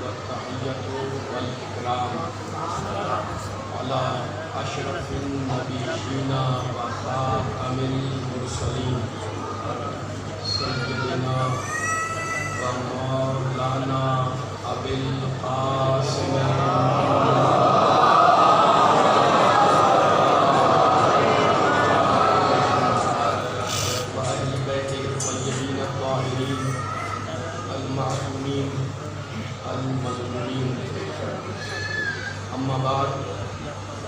वत्तहिय्यतु वल इकराम अला अशरफिन नबिय्यिना व खातमिल मुरसलीन सय्यदिना व मौलाना अबिल कासिम अम्मा बाद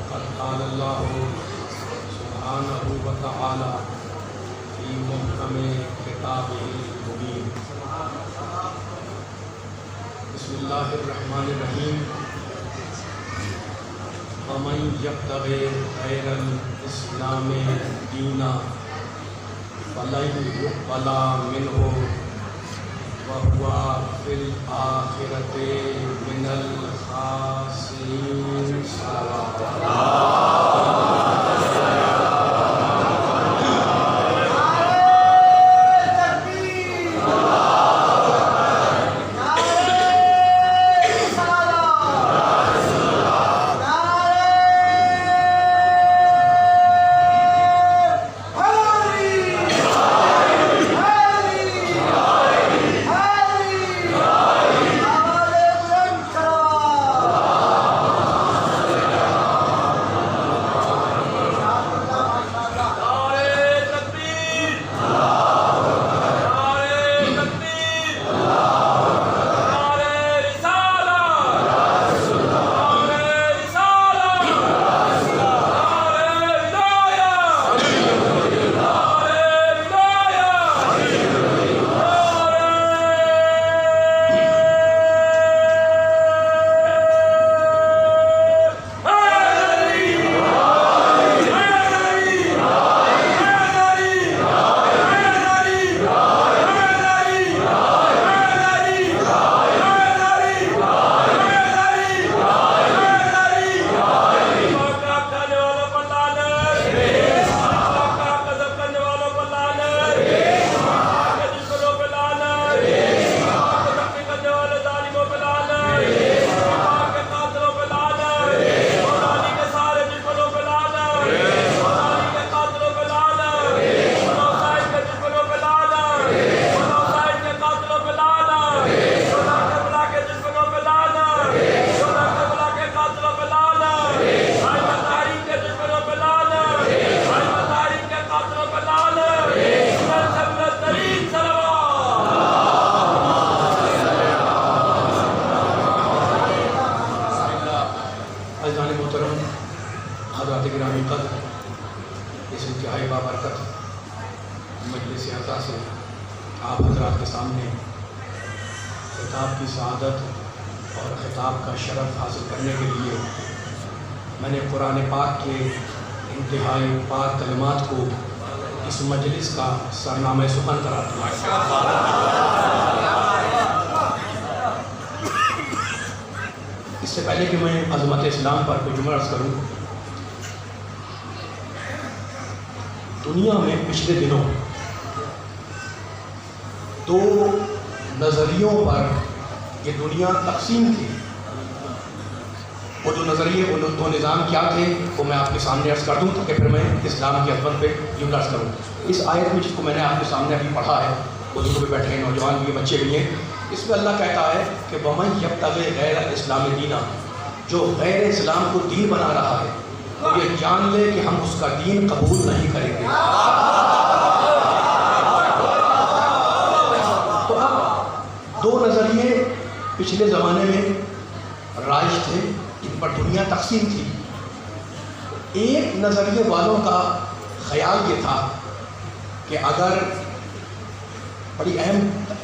क़द क़ाल अल्लाहु सुब्हानहु व तआला फ़ी मुहकमे किताबिहिल मुबीन। बिस्मिल्लाहिर रहमानिर रहीम। वमन यब्तग़ि गैरल इस्लामि दीना फ़लन युक़बला मिन्हु व हुवा फ़िल आख़िरति मिनल ख़ासिरीन। आप हज़रात के सामने खिताब की सआदत और खिताब का शरफ़ हासिल करने के लिए मैंने कुरान पाक के इंतहाई पाक कलिमात को इस मजलिस का सरनामा सुखन करार दिया। इससे पहले कि मैं अज़मत इस्लाम पर कुछ जुमला अर्ज़ करूँ, दुनिया में पिछले दिनों दो नज़रियों पर ये दुनिया तकसीम थी। वो जो नज़रिए, वो दो निज़ाम क्या थे वो मैं आपके सामने अर्ज़ कर दूँ ताकि फिर मैं इस्लाम की अज़मत पे जुमला अर्ज़ करूँ। इस आयत में जिसको मैंने आपके सामने अभी पढ़ा है, बुजुर्ग भी बैठे हैं, नौजवान भी, बच्चे भी हैं, इसमें अल्लाह कहता है कि वमन यब्तग़ि गैर इस्लामी दीना, जो गैर इस्लाम को दीन बना रहा है तो ये जान ले कि हम उसका दीन कबूल नहीं करेंगे। तो अब दो नज़रिए पिछले ज़माने में राइज थे, इन पर दुनिया तकसीम थी। एक नज़रिए वालों का ख्याल ये था कि अगर बड़ी अहम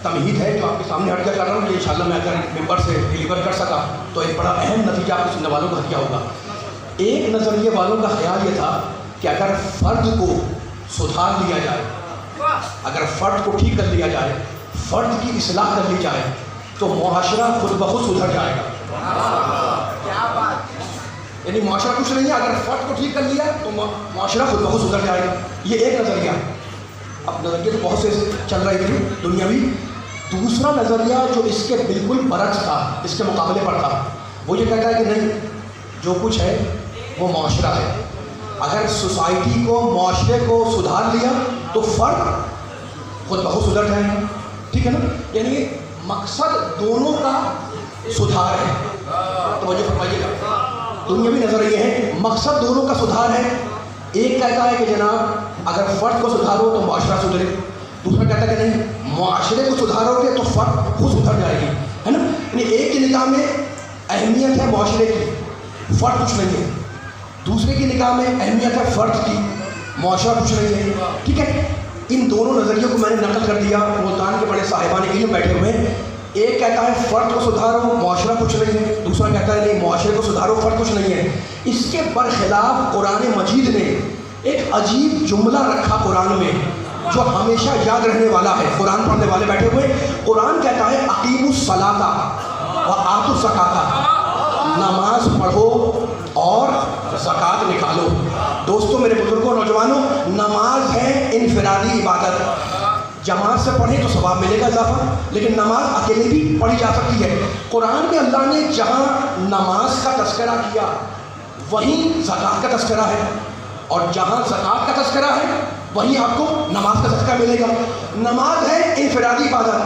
तमहीद है जो आपके सामने अर्ज़ कर रहा हूँ कि इंशाअल्लाह मैं अगर मेंबर से डिलीवर कर सका तो एक बड़ा अहम नतीजा आपके सुनने वालों का क्या होगा। एक नज़रिए वालों का ख्याल ये था कि अगर फ़र्द को सुधार लिया जाए, अगर फ़र्द को ठीक कर लिया जाए, फ़र्द की इस्लाह कर ली जाए तो मुआशरा खुद ब खुद सुधर जाएगा। यानी मुआशरा कुछ नहीं है, अगर फ़र्द को ठीक कर लिया तो मुआशरा खुद ब खुद सुधर जाएगा। ये एक नज़रिया। अब नज़रिए तो बहुत से चल रहे थे दुनियावी, दूसरा नज़रिया जो इसके बिल्कुल बरक्स था, इसके मुकाबले पर था, वो ये कहता है कि नहीं, जो कुछ है वो माशरा है। अगर सोसाइटी को, माशरे को सुधार लिया तो फ़र्द खुद बहुत सुधर जाएगा, ठीक है ना। यानी मकसद दोनों का सुधार है। तो मुझे फरमाइएगा, दुनियावी नज़रिए है, मकसद दोनों का सुधार है। एक कहता है कि जनाब अगर फ़र्द को सुधारो तो माशरा सुधरे, दूसरा कहता है कि नहीं, माशरे को सुधारोगे तो फ़र्द खुद सुधर जाएगी, है ना। यानी एक की निगाह में अहमियत है माशरे की, फ़र्द कुछ नहीं है। दूसरे की निगाह में अहमियत है फ़र्द की, माशरा कुछ नहीं है, ठीक है। इन दोनों नज़रियों को मैंने नकल कर दिया। मुल्तान के बड़े साहिबान इल्म बैठे हुए हैं। एक कहता है फ़र्द को सुधारो, माशरा कुछ नहीं है। दूसरा कहता है नहीं, माशरे को सुधारो, फ़र्द कुछ नहीं है। इसके बरखिलाफ़ कुरान मजीद ने एक अजीब जुमला रखा कुरान में, जो हमेशा याद रहने वाला है। कुरान पढ़ने वाले बैठे हुए, कुरान कहता है अकीमुस सलाता व आतुज़ ज़काता, नमाज पढ़ो और ज़कात निकालो। दोस्तों, मेरे बुजुर्गों, नौजवानों, नमाज है इनफरादी इबादत। जमात से पढ़ें तो सवाब मिलेगा इजाफा, लेकिन नमाज अकेले भी पढ़ी जा सकती है। कुरान में अल्लाह ने जहाँ नमाज का तज़किरा किया वहीं ज़कात का तज़किरा है, और जहाँ ज़कात का तज़किरा है वहीं आपको नमाज का सदका मिलेगा। नमाज है इनफरादी इबादत,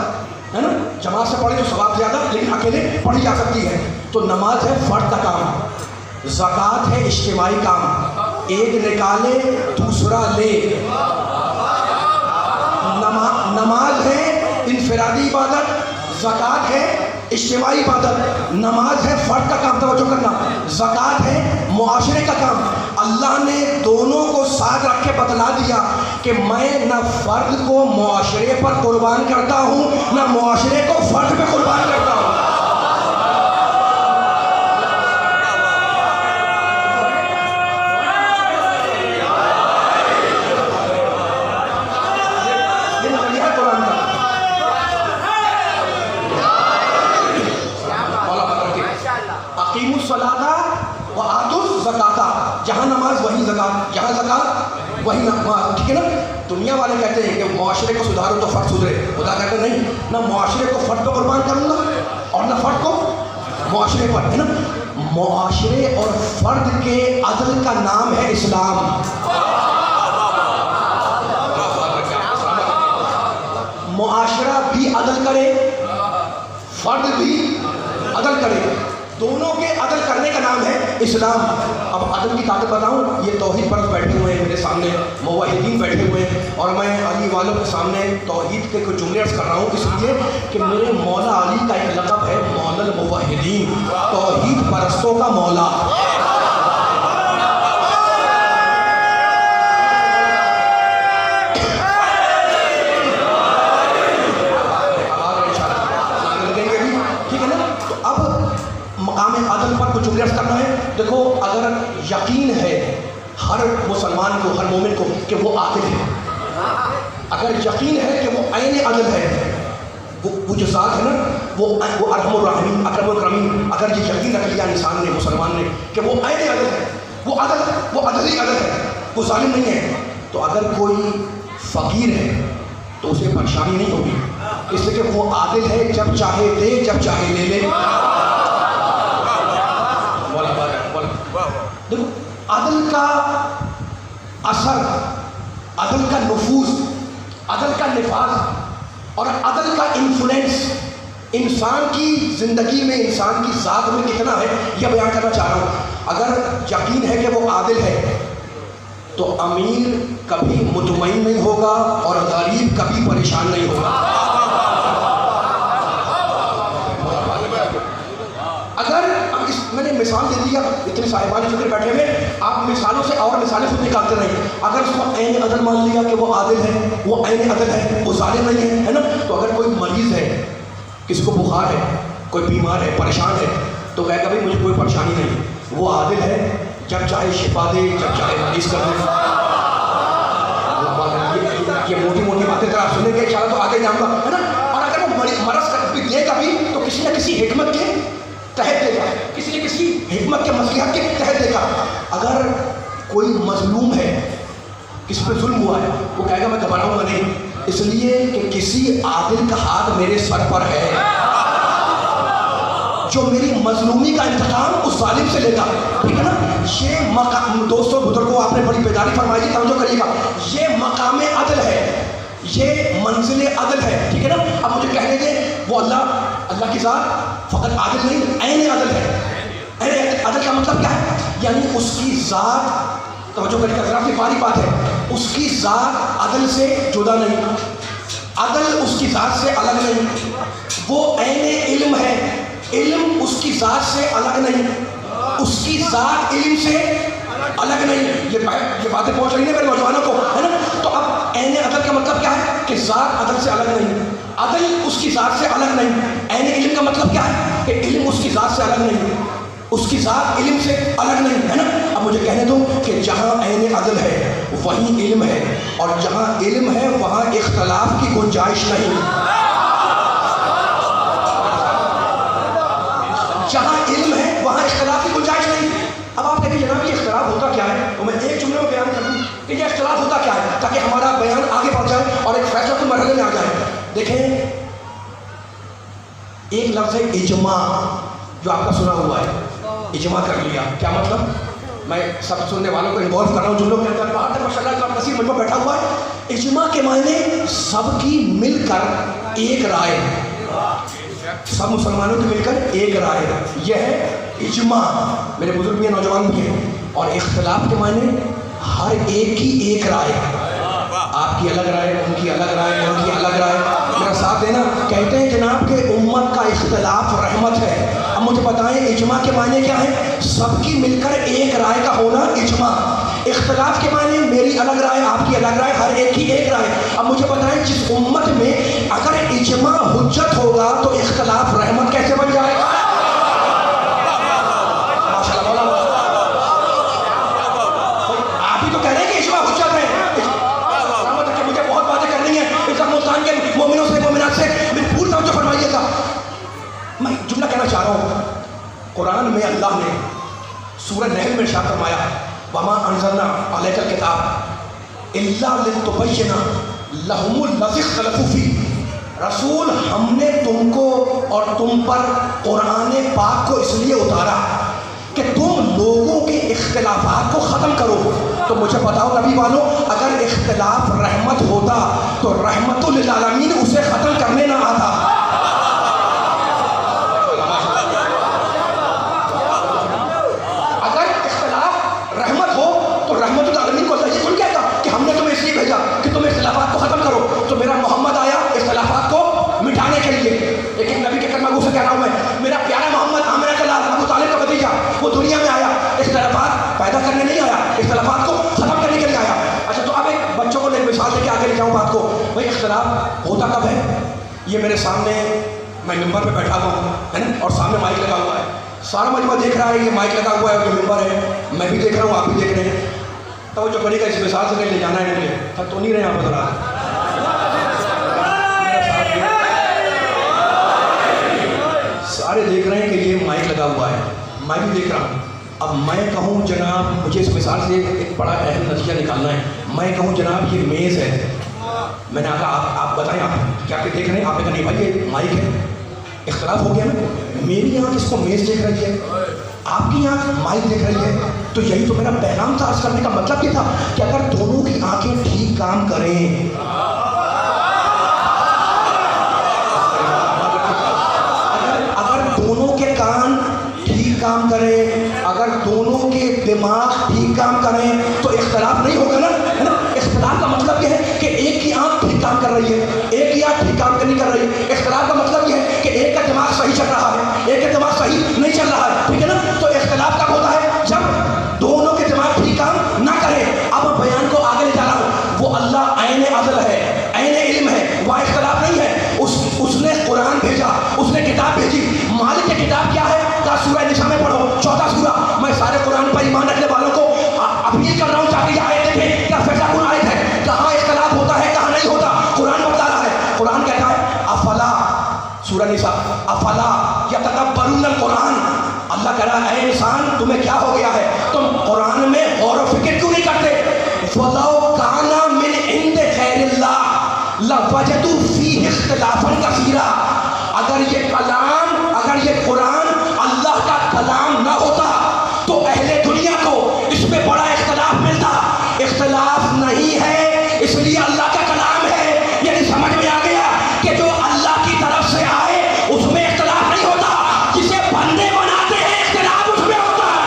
है ना। जमात से पढ़े तो सवाब ज़्यादा, लेकिन अकेले पढ़ी जा सकती है। तो नमाज है फ़र्द का काम, ज़कात है इज्तिमाई काम। एक निकाले दूसरा ले। नमाज है इनफरादी इबादत, ज़कात है इज्तिमाई इबादत। नमाज है फ़र्द का काम, तवज्जो करना, ज़कात है मुआशरे का काम। अल्लाह ने दोनों को साथ रख के बतला दिया कि मैं न फ़र्द को मुआशरे पर कुर्बान करता हूँ, न मुआशरे को फ़र्द पे कुर्बान करता हूँ। जहाँ नमाज वहीं ज़कात, जहाँ ज़कात वहीं नमाज, ठीक है ना। दुनिया वाले कहते हैं कि मुआशरे को सुधारो तो फ़र्द सुधरे। खुदा कहते नहीं, ना मुआशरे को फ़र्द पर कुर्बान करूँगा और ना फ़र्द को मुआशरे पर, है ना। मुआशरे और फ़र्द के अदल का नाम है इस्लाम। मुआशरा भी अदल करे, फ़र्द भी अदल करे, दोनों के अदल करने का नाम है इस्लाम। अब अदल की ताकत बताऊँ, ये तौहीद परस्त बैठे हुए हैं मेरे सामने, मुवहिदीन बैठे हुए हैं, और मैं अली वालों के सामने तौहीद के कुछ जुमले अर्ज़ कर रहा हूँ, इसलिए कि मेरे मौला अली का एक लक़ब है मौलल मुवहिदीन, तौहीद परस्तों का मौला। अदल पर कुछ जुमले करना है। देखो, अगर यकीन है हर मुसलमान को, हर मोमिन को कि वो आदिल है, अगर यकीन है कि वो ऐन अदल है, वो जो ज़ात है ना, वो अरहमुर राहिमीन, अकरमुल अकरमीन, अगर ये यकीन रख लिया इंसान ने, मुसलमान ने, कि वो ऐन अदल है, वो अदली अदल है, वो जालिम नहीं है, तो अगर कोई फ़कीर है तो उसे परेशानी नहीं होगी, इसलिए कि वो आदिल है, जब चाहे दे, जब चाहे ले ले। देखो, अदल का असर, अदल का नफूज, अदल का निफाज और अदल का इन्फ्लुएंस इंसान की ज़िंदगी में, इंसान की ज़ात में कितना है, यह बयान करना चाह रहा हूँ। अगर यकीन है कि वो आदिल है तो अमीर कभी मुतमईन नहीं होगा और गरीब कभी परेशान नहीं होगा। अगर मैंने मिसाल दे दिया, इतने साहिबान फिक्र बैठे हुए, आप मिसालों से और मिसालें खुद निकालते रहिए। अगर उसको ऐन अदल मान लिया कि वो आदिल है, वो ऐन अदल है, वो जालिम नहीं है, है ना। तो अगर कोई मरीज़ है, किसी को बुखार है, कोई बीमार है, परेशान है, तो कहेगा भाई मुझे कोई परेशानी नहीं, वो आदिल है, जब चाहे शिफा दे, जब चाहे मरीज़ कर दे। ये मोटी मोटी बातें अगर आप सुनेंगे चाहे तो आगे जाऊँगा, है ना। और अगर वो मरज़ कर देगा भी तो किसी न किसी हिकमत के तहत देगा, किसी न किसी हिकमत के मसलिहत के तहत देगा। अगर कोई मजलूम है, किसी पर जुल्म हुआ है, वो कहेगा मैं घबराऊंगा नहीं, इसलिए कि किसी आदिल का हाथ मेरे सर पर है जो मेरी मजलूमी का इंतकाम उस जालिम से लेगा। ठीक है ना। ये मकाम, दोस्तों बुजुर्गों, आपने बड़ी बेदारी फरमाई, तवज्जो करिएगा, ये मकाम अदल है, ये मंजिल अदल है। ठीक है ना। अब मुझे कहने दें, वो अल्लाह की ज़ात फ़कत आदिल नहीं, ऐन अदल है। ऐन अदल का मतलब क्या है? यानी उसकी ज़ात, तवज्जो करिएगा, ज़रा सी बारी बात है, उसकी ज़ात अदल से जुदा नहीं, अदल उसकी ज़ात से अलग नहीं, वो ऐन इल्म है, इल्म उसकी ज़ात से अलग नहीं, उसकी ज़ात इल्म से अलग नहीं। ये बातें पहुंच रही है मेरे नौजवानों को, है ना। तो अब ऐन अदल का मतलब क्या है कि ज़ात अदल से अलग नहीं, अदल उसकी ज़ात से अलग नहीं। ऐन इल्म का मतलब क्या है कि इल्म उसकी ज़ात से अलग नहीं, उसकी ज़ात इल्म से अलग नहीं, है ना। अब मुझे कहने दो कि जहाँ ऐन अदल है वहीं इल्म है, और जहाँ इल्म है वहाँ इख्तलाफ की गुंजाइश नहीं। जहाँ इल्म है वहाँ इख्तलाफ की गुंजाइश नहीं। अब आप देखिए जनाब, ये इख्तलाफ होता क्या है, तो मैं एक जुमले में बयान कर दूँ कि ये इख्तलाफ होता क्या है, ताकि हमारा बयान आगे बढ़ जाए और एक फैसला के मरहले में आ जाए। देखें, एक लफ्ज़ है इजमा, जो आपका सुना हुआ है, इजमा कर लिया, क्या मतलब? मैं सब सुनने वालों को इन्वॉल्व कर रहा हूँ, जिन लोग के अंदर बाहर तक माशाल्लाह का नसीब मुझ पर बैठा हुआ है। इजमा के मायने सबकी मिलकर एक राय, सब मुसलमानों की मिलकर एक राय, यह है इजमा। मेरे बुजुर्ग भी हैं, नौजवान भी हैं। और इख्तलाफ के मायने हर एक की एक राय, आपकी अलग राय, उनकी अलग राय, उनकी अलग राय। मेरा साथ देना। कहते हैं जनाब के उम्मत का इख्तलाफ रहमत है। अब मुझे बताएं इजमा के मायने क्या है? सबकी मिलकर एक राय का होना इजमा। इख्तलाफ के मायने मेरी अलग राय, आपकी अलग राय, हर एक की एक राय। अब मुझे बताएं, जिस उम्मत में अगर इजमा हुज्जत होगा तो इख्तलाफ रहमत कैसे बन जाएगा? आप ही तो कह रहे हैं कि इजमा हुज्जत है। मुझे बहुत बातें करनी है इस मुल्तान के मोमिनों से, मोमिनात से, मेरी पूरी तवज्जो फरमाइएगा। मैं जुमला कहना चाह रहा हूँ, कुरान में अल्लाह ने सूरह नहल में इरशाद फरमाया, वमा अंज़लना अलैकल किताब इल्ला लितुबय्यिना लहुमुल लज़ी इख्तलफ़ू फ़ीह। रसूल, हमने तुमको और तुम पर कुरान पाक को इसलिए उतारा कि तुम लोगों के इख्तिलाफात को ख़त्म करो। तो मुझे बताओ नबी वालों, अगर इख्तिलाफ रहमत होता तो रहमतुल लिल आलमीन उसे ख़त्म करने ना आता। अगर इख्तिलाफ रहमत हो तो रहमतुल आलमीन को अल्लाह ये थोड़ी कहता कि हमने तुम्हें इसलिए भेजा कि तुम इख्तिलाफात को ख़त्म करो। तो मेरा मोहम्मद आया इख्तिलाफात को मिटाने के लिए। लेकिन नबी के कलमा से कह रहा हूँ मैं, मेरा प्यारा मोहम्मद आमिना का लाल, अबू तालिब का भतीजा, वो दुनिया में आया इख्तिलाफात पैदा करने नहीं आया, इख्तिलाफात को ख़त्म करने के लिए आया। अच्छा, तो अब एक बच्चों को एक मिसाल देके आगे ले जाऊँ बात को। भाई इख्तिलाफ होता कब है? ये मेरे सामने, मैं मिंबर पे बैठा हुआ हूँ, है ना, और सामने माइक लगा हुआ है, सारा मजमा देख रहा है, ये माइक लगा हुआ है और ये मिंबर है, मैं भी देख रहा हूँ, आप भी देख रहे हैं। तो जो करेगा इस मिसाल से ले जाना है मुझे, थक तो नहीं रहे आप ज़रा? सारे देख रहे हैं कि ये माइक लगा हुआ है, मैं भी देख रहा हूँ। अब मैं कहूँ जनाब, मुझे इस मिसाल से एक बड़ा अहम नतीजा निकालना है। मैं कहूँ जनाब ये मेज़ है, मैंने कहा आप बताएं, आप क्या देख रहे हैं? आपने कहा नहीं भाई ये माइक है। इख्तलाफ हो गया ना, मेरी आँख इसको मेज़ देख रही है, आपकी आँख माइक देख रही है। तो यही तो मेरा पैगाम था, अर्ज़ करने का मतलब ये था कि अगर दोनों की आँखें ठीक काम करें, दोनों के कान ठीक काम करें, अगर दोनों के दिमाग ठीक काम करें तो इख्तलाफ नहीं होगा ना, है ना। इख्तलाफ का मतलब यह है कि एक की आंख ठीक काम कर रही है, एक की आंख ठीक काम नहीं कर रही है। इख्तलाफ का मतलब यह है कि एक का दिमाग सही चल रहा है, एक का दिमाग सही नहीं चल रहा है, ठीक है ना। तो इख्तलाफ कब होता है? जब दोनों के दिमाग ठीक काम ना करें। अब बयान को आगे ले जा रहा हूँ, वो अल्लाह ऐन अदल है, ऐन इल्म है, वहाँ इख्तलाफ नहीं है। उसने कुरान भेजा, उसने किताब भेजी। मालिक की किताब क्या है? का सूरह निसा में पढ़ो, 14 सूरा। मैं सारे कुरान पर ईमान रखने वालों को अपील कर रहा हूँ ताकि आयत देखें क्या फैसला कौन आयत है, कहाँ इख्तलाफ होता है, कहाँ नहीं होता। कुरान बता रहा है, कुरान कहता है अफला, सूरह निसा, अफला यतदब्बरून कुरान। अल्लाह कह रहा है ऐ इंसान तुम्हें क्या हो गया है, तुम कुरान में गौर व फिक्र क्यों नहीं करते? वलौ काना मिन इंद गैरिल्लाह लवजदू फीहि इख्तिलाफन कसीरा, अगर ये कलाम, अगर ये कुरान अल्लाह का कलाम ना होता तो अहले दुनिया को इसमें बड़ा इख्तिलाफ मिलता। इख्तिलाफ नहीं है इसलिए अल्लाह का कलाम है। यानी समझ में आ गया कि जो अल्लाह की तरफ से आए उसमें इख्तिलाफ नहीं होता, जिसे बंदे बनाते हैं इख्तिलाफ उसमें होता है।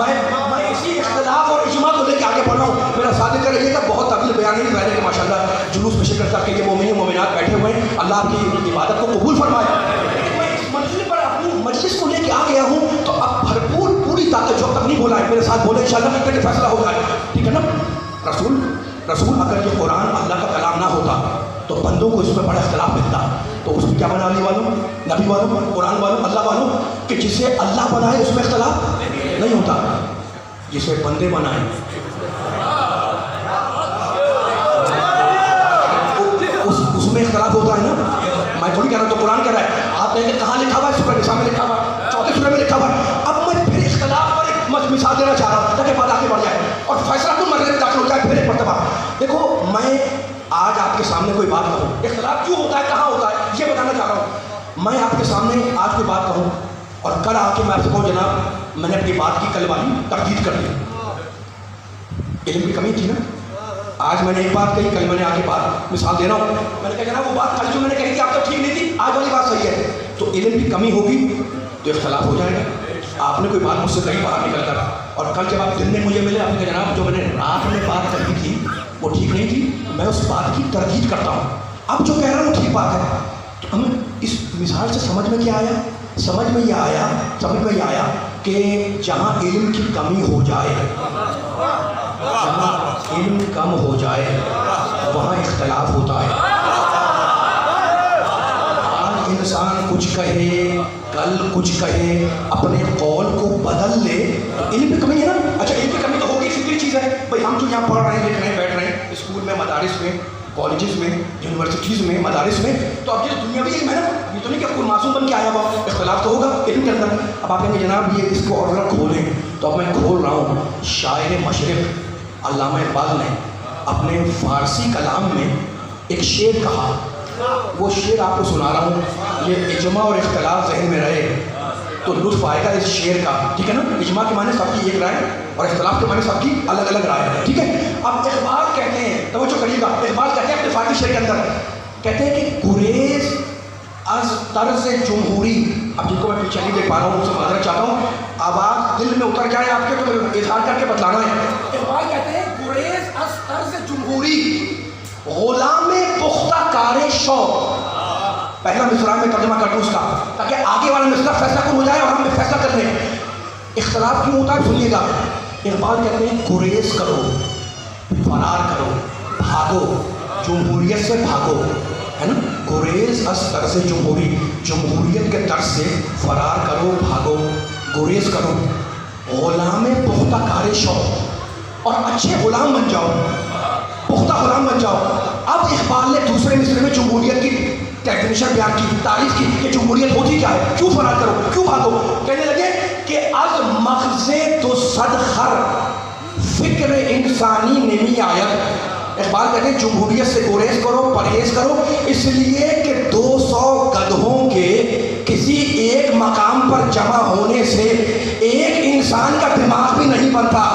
मैं इसी इख्तिलाफ और इज्मा को लेकर आगे बढ़ रहा हूँ। मेरा साथ कर रहिएगा, बहुत तवील बयान नहीं पहले कि माशाल्लाह जुलूस में शिरकत करके ये मोमिन मोमिनात बैठे हुए हैं, अल्लाह आपकी इबादत को कबूल फरमाए। लेकिन मैं इस मंजिल पर अपनी मजलिस को लेकर आ गया हूँ तो अब भरपूर पूरी ताकत, जो तक नहीं बोला है मेरे साथ बोले इंशाल्लाह ताकि फैसला हो जाए, ठीक है ना। रसूल अगर ये कुरान अल्लाह का कलाम ना होता तो बंदों को इसमें बड़ा इख्तिलाफ मिलता। तो उसमें क्या बनाने वालों, नबी वालों, कुरान वालों, अल्लाह वालों, कि जिसे अल्लाह बनाए उसमें इख्तिलाफ नहीं होता, जिसे बंदे बनाए उसमें इख्तिलाफ होता है ना। मैं थोड़ी कह रहा हूँ, तो कुरान कह रहा है, आप कहेंगे कहाँ लिखा हुआ है, सूरह निसा में लिखा हुआ है, चौथे सूरह में लिखा हुआ है। अब मैं फिर इख्तिलाफ पर एक मिसाल देना चाह रहा हूँ ताकि बात आगे बढ़ जाए और फैसला कुल मरने में दाखिल हो जाए। फिर एक मरतबा देखो, मैं आज आपके सामने कोई बात कहूँ, इख्तिलाफ क्यों होता है, कहाँ होता है, ये बताना चाह रहा हूँ। मैं आपके सामने आज कोई बात कहूँ और कल आके मैं आपसे कहूँ जनाब मैंने अपनी बात की कल वाली तरदीद कर दी, इल्म की कमी थी ना। आज मैंने एक बात कही, कल मैंने आके बात मिसाल दे रहा हूँ, मैंने कहा जनाब वो बात कल जो मैंने कही थी आप तो ठीक नहीं थी, आज वाली बात सही है। तो इल्म की कमी होगी तो इख्तिलाफ हो जाएगा। आपने कोई बात मुझसे कही बाहर निकल कर, और कल जब आप दिन में मुझे मिले आपने कहा जनाब जो मैंने रात में बात कही थी वो ठीक नहीं थी, मैं उस बात की तरदीद करता हूँ, अब जो कह रहा हूँ ठीक बात है। तो हमें इस मिसाल से समझ में क्या आया, समझ में ये आया कि जहाँ इल्म की कमी हो जाए, जहाँ इल्म कम हो जाए वहाँ इख्तिलाफ होता है। आज इंसान कुछ कहे, कल कुछ कहे, अपने कौल को बदल ले तो इल्म की कमी है ना। अच्छा, इल्म की कमी तो होगी, फिक्री चीज़ है भाई, हम तो यहाँ पढ़ रहे हैं, लिख रहे हैं, बैठ रहे हैं स्कूल में, मदारिस में, कॉलेजेस में, यूनिवर्सिटीज़ में, मदारिस में, तो अब ये दुनिया भी इल्म है ना। ये तो नहीं कि कोई मासूम बन के आया हुआ, इख्तिलाफ तो होगा इल्म के अंदर। अब आप कहेंगे जनाब ये इसको और खोलें, तो अब मैं खोल रहा हूँ। शायर मशरिक़ अल्लामा इक़बाल ने अपने फ़ारसी कलाम में एक शेर कहा, वो शेर आपको सुना रहा हूँ। ये इजमा और इख्तिलाफ ज़हन में रहे तो लुत्फ़ आएगा इस शेर का, ठीक है ना। इजमा के माने सबकी एक राय और इख्तिलाफ के माने सबकी अलग अलग राय है, ठीक है। अब इक़बाल कहते हैं, तो जो करिएगा, इक़बाल कहते हैं अपने फ़ारसी शेर के अंदर, कहते हैं कि गुरेज़ अज़ तर्ज़ जुमहूरी, अब जिनको मैं पीछे नहीं देख पा रहा हूँ उनसे माजरत चाहता हूँ, आवाज़ दिल में उतर जाए आपके तो इज़हार करके बतलाना है। इक़बाल कहते हैं गुरेज़ अज़ तर्ज़ जुमहूरी ग़ुलाम पुख्ता कारे शौक़। पहला मिसरा में तर्जुमा कर दूँ उसका, ताकि आगे वाला मिसरा फैसला कौन हो जाए और हम फैसला कर लें। इख्तिलाफ क्यों होता है सुनिएगा। इक़बाल कहते हैं गुरेज़ करो, फरार करो, भागो, जमहूरियत से भागो, है ना। गुरेज़ अज़ तर्ज़ जमहूरी, जमहूरियत के तर्ज से फरार करो, भागो, गुरेज़ करो, ग़ुलाम पुख्ता कारे शौक़, और अच्छे ग़ुलाम बन जाओ, पुख्ता ग़ुलाम बन जाओ। अब इक़बाल ने दूसरे मिसरे में जमहूरियत की डेफिनेशन बयान की, तारीफ की कि जमहूरियत होती क्या है, क्यों फरार करो, क्यों भागो। कहने लगे कि अज़ मग़ज़े तो सद खर फ़िक्र इंसानी नेमी आयत। इक़बाल कहते हैं जमहूरियत से गुरेज़ करो, परहेज़ करो, इसलिए कि 200 गधों के किसी एक मकाम पर जमा होने से एक इंसान का दिमाग भी नहीं बनता।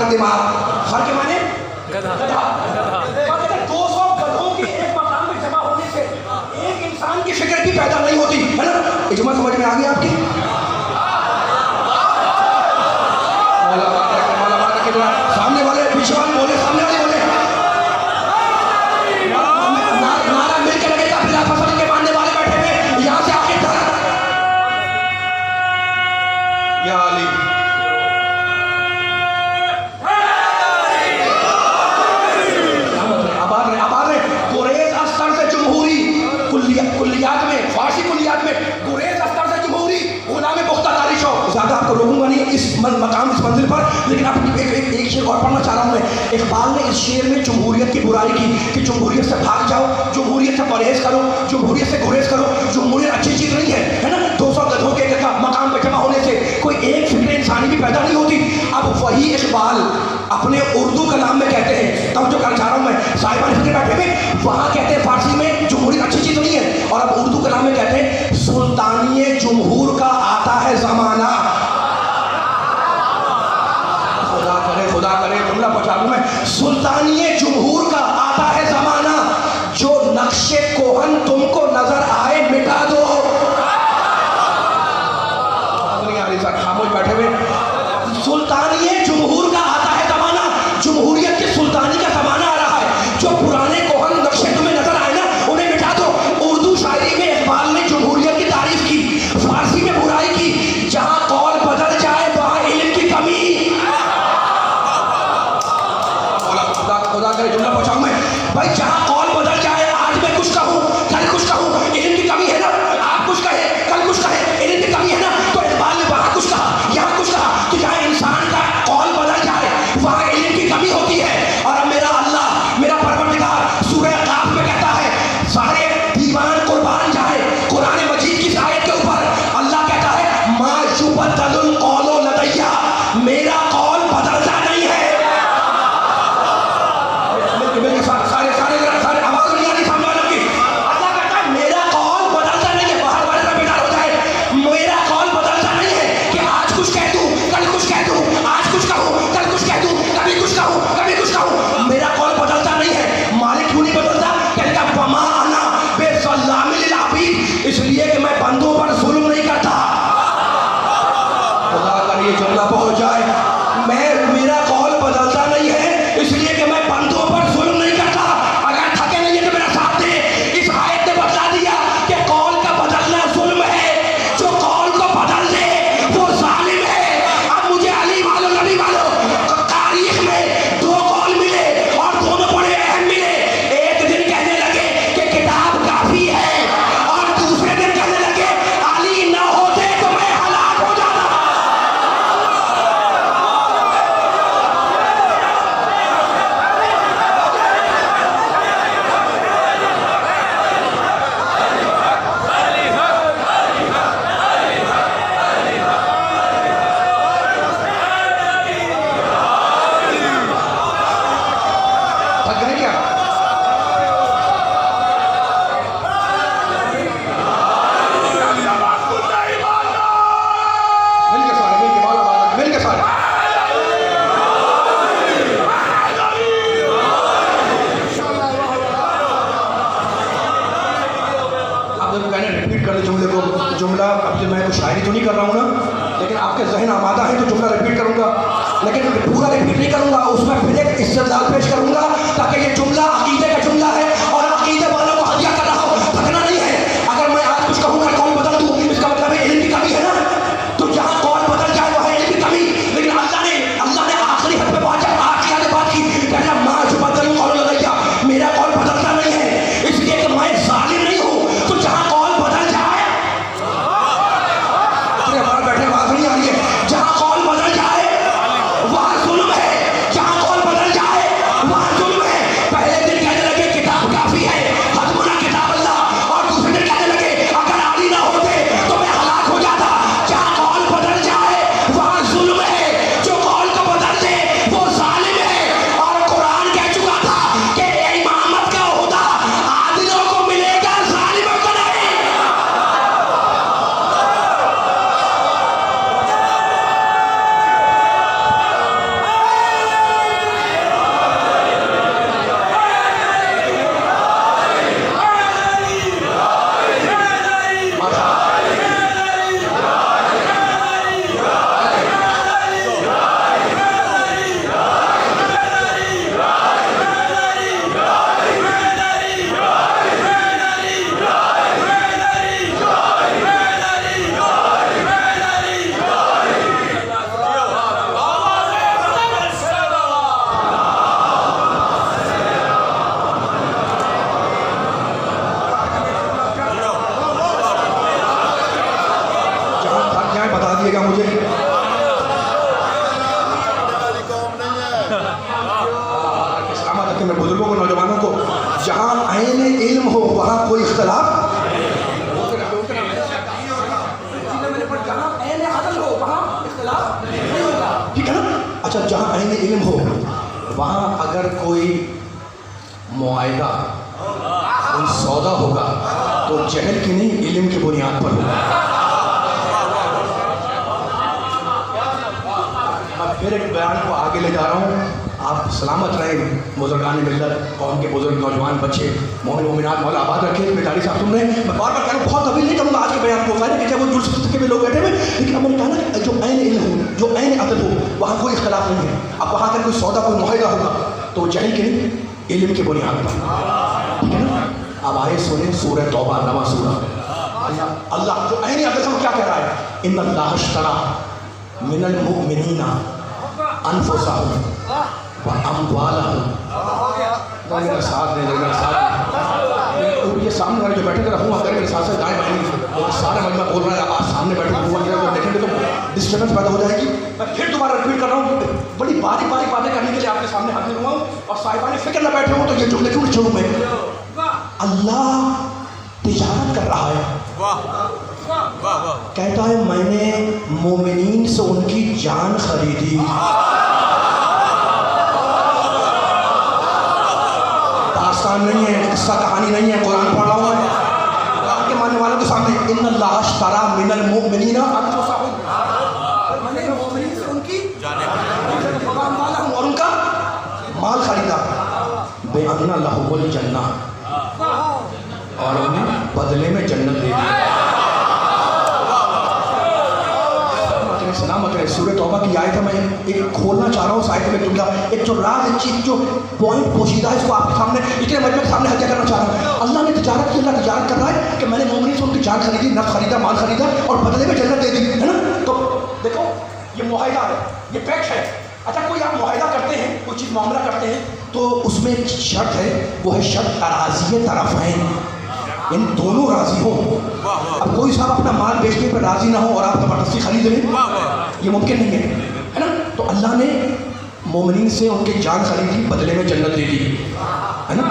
दिमाग, खर के माने गधा, 200 गधों के एक मकाम में जमा होने से एक इंसान की फिक्र भी पैदा नहीं होती, है ना। इजमा समझ में आ गई आपकी। मकाम, इस मंजिल पर। लेकिन अब एक शेर और पढ़ना चाह रहा हूँ मैं। इकबाल ने इस शेर में जमहूरियत की बुराई की कि जमहूरियत से भाग जाओ, जमहूरियत से परहेज करो, जमहूरियत से गुरेज करो, जमहूरियत अच्छी चीज़ नहीं है ना। 200 गधों के मकाम पर जमा होने से कोई एक फिक्र इंसानी भी पैदा नहीं होती। अब वही इकबाल अपने उर्दू कलाम में कहते हैं, तब जो कर चाह रहा हूँ मैं, साहिबान फिक्र बैठे में वहाँ कहते हैं फारसी में जमहूरियत अच्छी चीज़ नहीं है, और अब उर्दू कलाम में कहते हैं सुल्तानिये जमहूर का आता है ज़माना। खुदा करे जुमला पहुँचा दूँ मैं। सुल्तानिये जमहूर का आता है ज़माना, जो नक्शे कोहन तुमको नजर आए मिटा दो। खामोश बैठे हुए। सुल्तानिये जमहूर का आता है ज़माना, जमहूरियत की सुल्तानी का ज़माना आ रहा है। जो पुराने कोहन नक्शे तुम्हें नजर आए ना, उन्हें मिटा दो। उर्दू शायरी में इकबाल ने जमहूरियत की तारीफ की, फारसी में बुराई की। जहाँ कौल बदल जाए वहाँ इल्म की कमी। खुदा करे जुमला पहुँचाऊँ मैं भाई। जहाँ कौल बदल जाए, आज मैं कुछ कहूँ कल कुछ कहूँ, इल्म की कमी है ना। आप कुछ कहे कल कुछ कहे, इल्म की कमी है ना। तो इकबाल ने वहाँ कुछ कहा यहाँ कुछ कहा, तो जहाँ इंसान का कौल बदल जाए वहाँ इल्म की कमी होती है। और अब मेरा अल्लाह, मेरा परवरदिगार सूरह काफ में कहता है, सारे दीवान कुर्बान जाए कुरान मजीद की आयत के ऊपर। अल्लाह कहता है मा युबद्दलुल कौलु लदैया, मेरा कौल बदलता नहीं है। सारे आवाज नहीं आ रही सामने वालों की। अल्लाह कहता है मेरा कौल बदलता नहीं है। बाहर वाले में बेदार हो जाए, मेरा कौल बदलता नहीं है कि आज कुछ कह दूं कल कुछ कह दूं, आज कुछ कहूं कल कुछ कह दूं, कभी कुछ कहूं कभी कुछ कहूं। मेरा कौल बदलता नहीं है। मालिक क्यों नहीं बदलता? कहता वमा अना बेज़ल्लामिल लिल अबीद, इसलिए कि मैं बंदों पर जुल्म नहीं करता। खुदा करे ये जुमला पहुंच जाए। मेरा कौल बदलता नहीं है इसलिए कि मैं बंदों पर जुल्म नहीं करता। अगर थके नहीं है तो मेरा साथ दे। इस आयत ने बता दिया कि कौल का बदलना जुल्म है। जो कौल को बदल दे वो जालिम है। अब मुझे अली वालों नबी वालों तारीख में 2 कौल मिले और दोनों बड़े अहम मिले। एक दिन कहने लगे कि किताब काफी है, और दूसरे दिन कहने लगे अली न होते तो मैं हलाक हो जाता। थक गए क्या? मिल के सारे, मिल के बाल बाल, मिल के सारे। आप जब मैंने रिपीट कर दिया जुमले को, जुमला अब जब मैं तो शायरी तो नहीं कर रहा हूँ ना, लेकिन आपके जहन आमादा है तो जुमला रिपीट करूँगा। लेकिन पूरा रिपीट नहीं करूँगा, उसमें फिर एक इस्तेदलाल पेश करूँगा ताकि ये जुमला अकीदे का जुमला है और अकीदे वालों को हदिया कर रहा हूँ। थकना नहीं है। अगर मैं आज कुछ कहूँ कल कौल बदल दूँ, इसका मतलब है इल्म की कमी है ना। तो जहाँ कौल बदल जाए वहाँ इल्म की कमी। लेकिन अल्लाह ने आखिरी हद पे आखिरी बात की, कहना मा युबद्दलुल कौलु लदैया, मेरा कौल बदलता नहीं है इसलिए कि मैं जालिम नहीं हूँ। तो जहाँ कौल बदल जाए, हमारा बैठने आवाज नहीं आ रही है, जहाँ कौल बदल जाए वहाँ जुल्म है। जहाँ कौल बदल जाए ताकि मैं बुजुर्गों को, नौजवानों को, जहाँ ऐन इल्म हो वहाँ कोई इख्तलाफ, ठीक है ना। अच्छा, जहाँ ऐन इल्म हो वहाँ अगर कोई मुआयदा, कोई सौदा होगा तो जहल की नहीं, इल्म की बुनियाद पर होगा। मैं फिर एक बयान को आगे ले जा रहा हूँ। आप सलामत रहें बुजुर्गान मिल्लत, कौम के बुजुर्ग, नौजवान, बच्चे, मोमिन मोमिनात, मौला आबाद रखे। बेदारी साहब सुन रहे हैं, मैं बार बार कह रहा हूँ, बहुत अभी नहीं करूँगा आज के बयान को, सारे कि वो जुल्स के भी लोग बैठे हुए, लेकिन अब मैंने कहा ना जो ऐन इल्म हो, जो ऐन अदल हो, वहाँ कोई इख्तलाफ नहीं है। अब वहाँ अगर कोई सौदा, कोई मुआहिदा होगा तो जहल के नहीं, इल्म की बुनियाद पर, ठीक है ना। अब आए सुने सूरह तौबा, नवा सूरा। अल्लाह जो ऐन अदल से क्या कह रहा है, इन्नल्लाह अश्तरा मिनल मुमिनीना अनफुसहुम व अमवालहुम। मेरे साथ नहीं, मेरे साथ ये सामने वाले जो बैठे थे रहूँगा अगर मेरे साथ से दाएँ बाएँ और सारे मजमा बोल रहा है, आप सामने बैठे हुआ देखेंगे तो डिस्टर्बेंस पैदा हो जाएगी। मैं फिर दोबारा रिपीट कर रहा हूँ, बड़ी बारीक बारीक बातें करने के लिए आपके सामने हाजिर हुआ हूँ, और साहिबान फिक्र न बैठे हो तो ये जुमले क्यों छोड़ूँ मैं। अल्लाह तिजारत कर रहा है, कहता है मैंने मोमिनीन से उनकी जान खरीदी। दास्तान नहीं है, किस्सा कहानी नहीं है, कुरान पढ़ रहा हूँ के मानने वालों के सामने। इन्नल्लाह अश्तरा मिनल मुमिनीना अनफुसहुम, मैंने मोमिनीन से उनकी जान और उनका माल खरीदा। बेअन्ना लहुल जन्नह, और उन्हें बदले में जन्नत दे दी। सलामत है। सूरह तौबा की आयत है, मैं एक खोलना चाह रहा हूँ आयत में जुमला, एक जो राज, एक चीज़ जो पॉइंट पोशीदा है, इसको आपके सामने इतने मजमे के सामने हत्या करना चाह रहा हूँ। अल्लाह ने तिजारत की, अल्लाह तिजारत कर रहा है कि मैंने मोमिनीन से उनकी जान खरीदी, नफ्स खरीदा, माल खरीदा और बदले में जन्नत दे दी, है ना। तो देखो ये मुआहिदा है, ये पैक्ट है। अच्छा, कोई आप मुआहिदा करते हैं, कोई चीज़ मामला करते हैं तो उसमें एक शर्त है, वो है शर्त तराज़ी तरफ़ैन, इन दोनों राजी हो। अब कोई साहब अपना माल बेचने पर राजी ना हो और आप ज़बरदस्ती खरीद लें, ये मुमकिन नहीं है ना। तो अल्लाह ने मोमिनीन से उनकी जान खरीदी, बदले में जन्नत दे दी, है ना।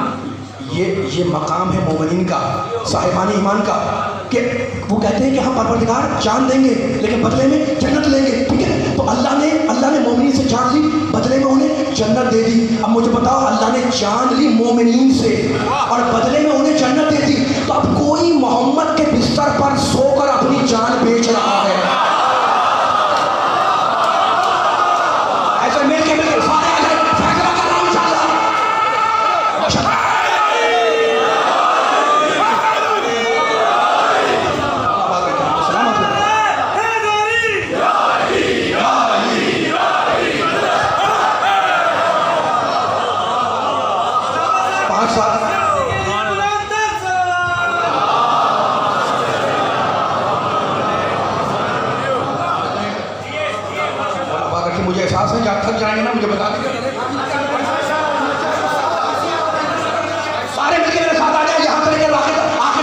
ये मकाम है मोमिनीन का, साहिबान ईमान का, कि वो कहते हैं कि हम परवरदिगार जान देंगे लेकिन बदले में जन्नत लेंगे, ठीक है। तो अल्लाह ने मोमिनीन से जान ली, बदले में उन्हें जन्नत दे दी। अब मुझे बताओ, अल्लाह ने जान ली मोमिनीन से और बदले में उन्हें जन्नत दे दी, तो अब कोई मोहम्मद के बिस्तर पर सोकर अपनी जान बेच रहा है। ऐसे मिलके सारे फैसला कर रहा हूं इंशाअल्लाह। मुझे एहसास है कि आप थक जाएंगे ना, मुझे बता दीजिए, सारे मिलकर मेरे साथ आ जाए, यहाँ से लेकर आखिर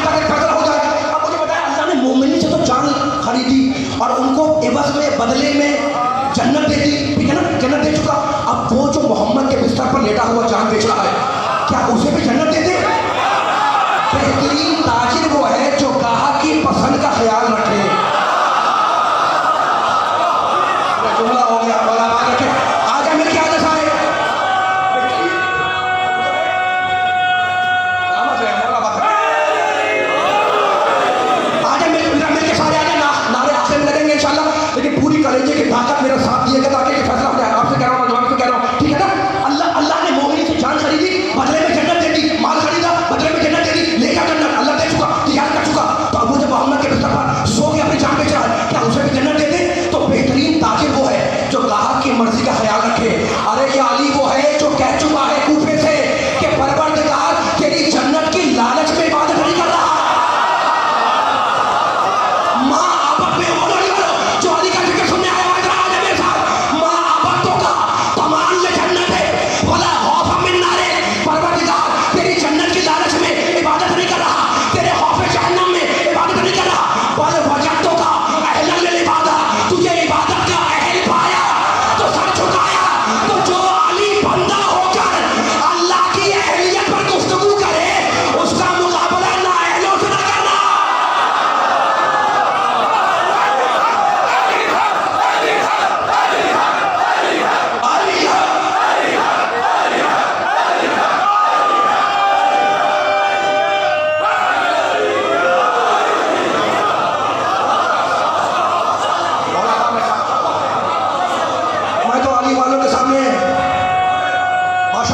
तक एक फैसला हो जाए। अब मुझे बताया, अल्लाह ने मोमिनीन से तो जान खरीदी और उनको एवज में, बदले में जन्नत दे दी, ठीक है ना, जन्नत दे चुका। अब वो जो मोहम्मद के बिस्तर पर लेटा हुआ जान बेच रहा है, क्या उसे भी जन्नत दे दे? बेहतरीन ताजिर वो है जो ग्राहक की पसंद का ख्याल रखे। जुमला हो गया, बोला रखे, आजा मिलके आजा सारे, आजा मिलके सारे आजा, नारे आखिर में लगेंगे इंशाल्लाह, लेकिन पूरी कलेजे की ताकत मेरा साथ दिएगा ताकि ये फैसला हो जाए। आपसे कह रहा हूँ, नौजवान से कह रहा हूँ, ठीक है ना। अल्लाह ने मोमिनीन से जान खरीदी, बदले में जन्नत दे दी।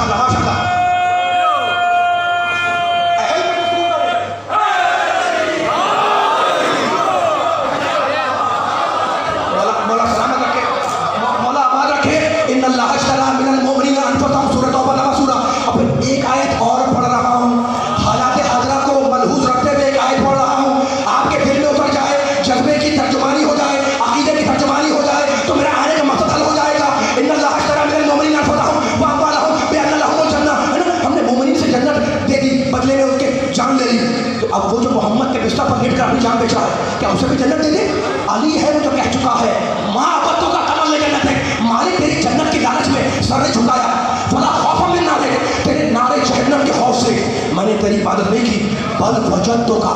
माशाल्लाह माशाल्लाह। मौला सलामत रखे, मौला आबाद रखे। इन्नल्लाह अश्तरा मिनल मुमिनीना अनफुसहुम सूरह तौबा नंबर सूरा। अब एक आयत और पढ़ रहा हूँ, हालात हाज़िरा को मलहूज़ रखते हुए एक आयत पढ़ रहा हूँ। आपके दिल में उतर जाए, जज्बे की तर्जुमानी हो जाए, अकीदे की तर्जुमानी हो जाए, तो मेरा आने का मकसद हल हो जाएगा। इन्नल्लाह अश्तरा मिनल मुमिनीना अनफुसहुम व अम्वालहुम बिअन्ना लहुमुल जन्नह, है ना? हमने मोमिनीन से जन्नत दे दी, बदले में उनके जान ले ली। तो अब वो जो मोहम्मद के बिस्तर पर लेट कर अपनी जान बेचा है, क्या उसे भी जन्नत दे दे? अली है वो जो कह चुका है, माँ बत्तों का कमल ले जन्नत है। मालिक तेरी जन्नत की लालच में सर ने झुकाया, फला खौफ मिन नारे, तेरे नारे जहन्नम के खौफ से मैंने तेरी इबादत नहीं की। बल वजदतु का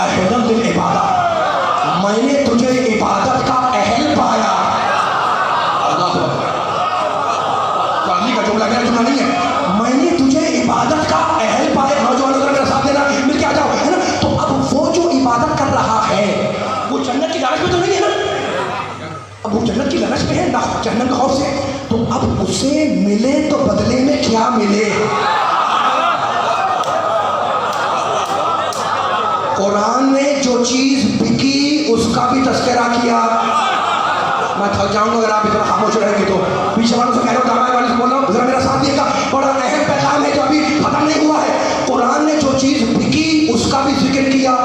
अहलन लिल इबादत, मैंने तुझे इबादत का अहल पाया। अल्लाह अकबर, का जुमला मेरा जुमला नहीं है। मैंने तुझे इबादत का अहल पाया। नौजवानों का मेरा साथ देना, मिल के आ जाओ, है ना? तो अब वो जो इबादत कर रहा है वो जन्नत की लालच में तो नहीं है ना? अब वो जन्नत की लालच में है ना, जहन्नम के खौफ से। तो अब उसे मिले तो बदले में क्या मिले? कुरान ने जो चीज बिकी उसका भी तस्करा किया। मैं थक जाऊंगा अगर आप इतना खामोश रहेंगे तो। पीछे वालों से कह रहा हूँ, दामाद वाले से बोल रहा हूँ, जरा मेरा साथ दिएगा। बड़ा अहम पैगाम है जो अभी खत्म नहीं हुआ है। कुरान ने जो चीज बिकी उसका भी जिक्र किया,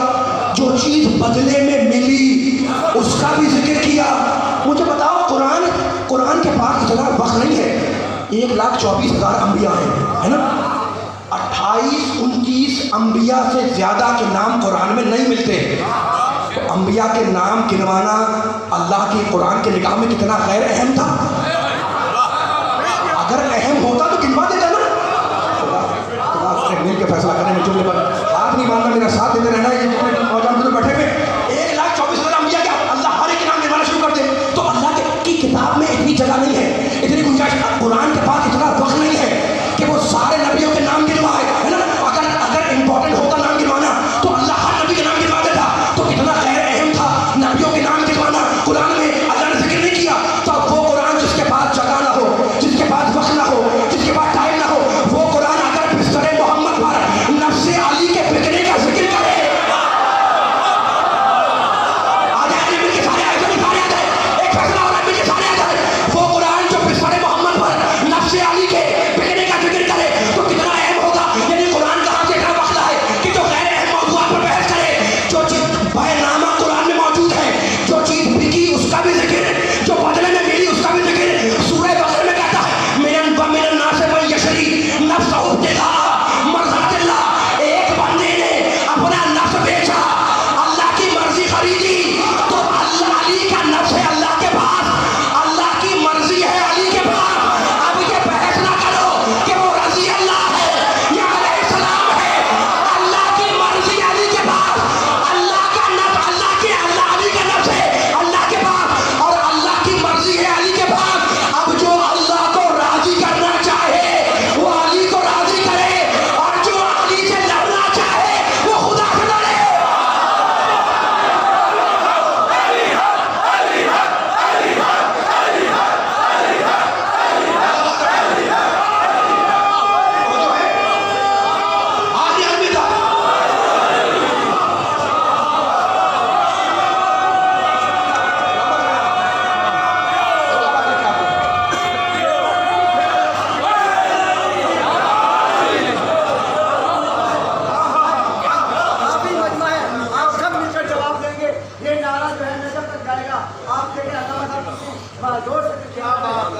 जो चीज बदले में मिली उसका भी जिक्र किया। मुझे बताओ, कुरान के पास इतना वक्त नहीं है। 1,24,000 अम्बिया है ना? 28-29 अम्बिया से ज़्यादा के नाम कुरान में नहीं मिलते। तो अम्बिया के नाम गिनवाना अल्लाह की कुरान के निगाह में कितना गैर अहम था। अगर अहम होता तो गिनवा देता ना। मिल के फैसला करने में जुमले पर हाथ नहीं मारना, मेरा साथ देते रहना। ये जितने नौजवान बुजुर्ग बैठे हुए, 1,24,000 अम्बिया क्या अल्लाह हर एक नाम गिनवाना शुरू कर दे तो अल्लाह की किताब में इतनी जगह नहीं है, इतनी गुंजाइश। कुरान के पास इतना वक्त नहीं है कि वो सारे नबियों के नाम गिनवाए, है ना? अगर इंपॉर्टेंट होता नाम गिनवाना तो अल्लाह हर नबी के नाम गिनवा देता। तो इतना गैर अहम था नबियों के नाम गिनवाना, कुरान में अल्लाह ने जिक्र नहीं किया। तो अब वो कुरान जिसके पास जगह ना हो, जिसके पास वक्त ना हो, जिसके पास टाइम ना हो, वो कुरान अगर बिस्तरे मोहम्मद पर नफ्से अली के बिकने का जिक्र करे,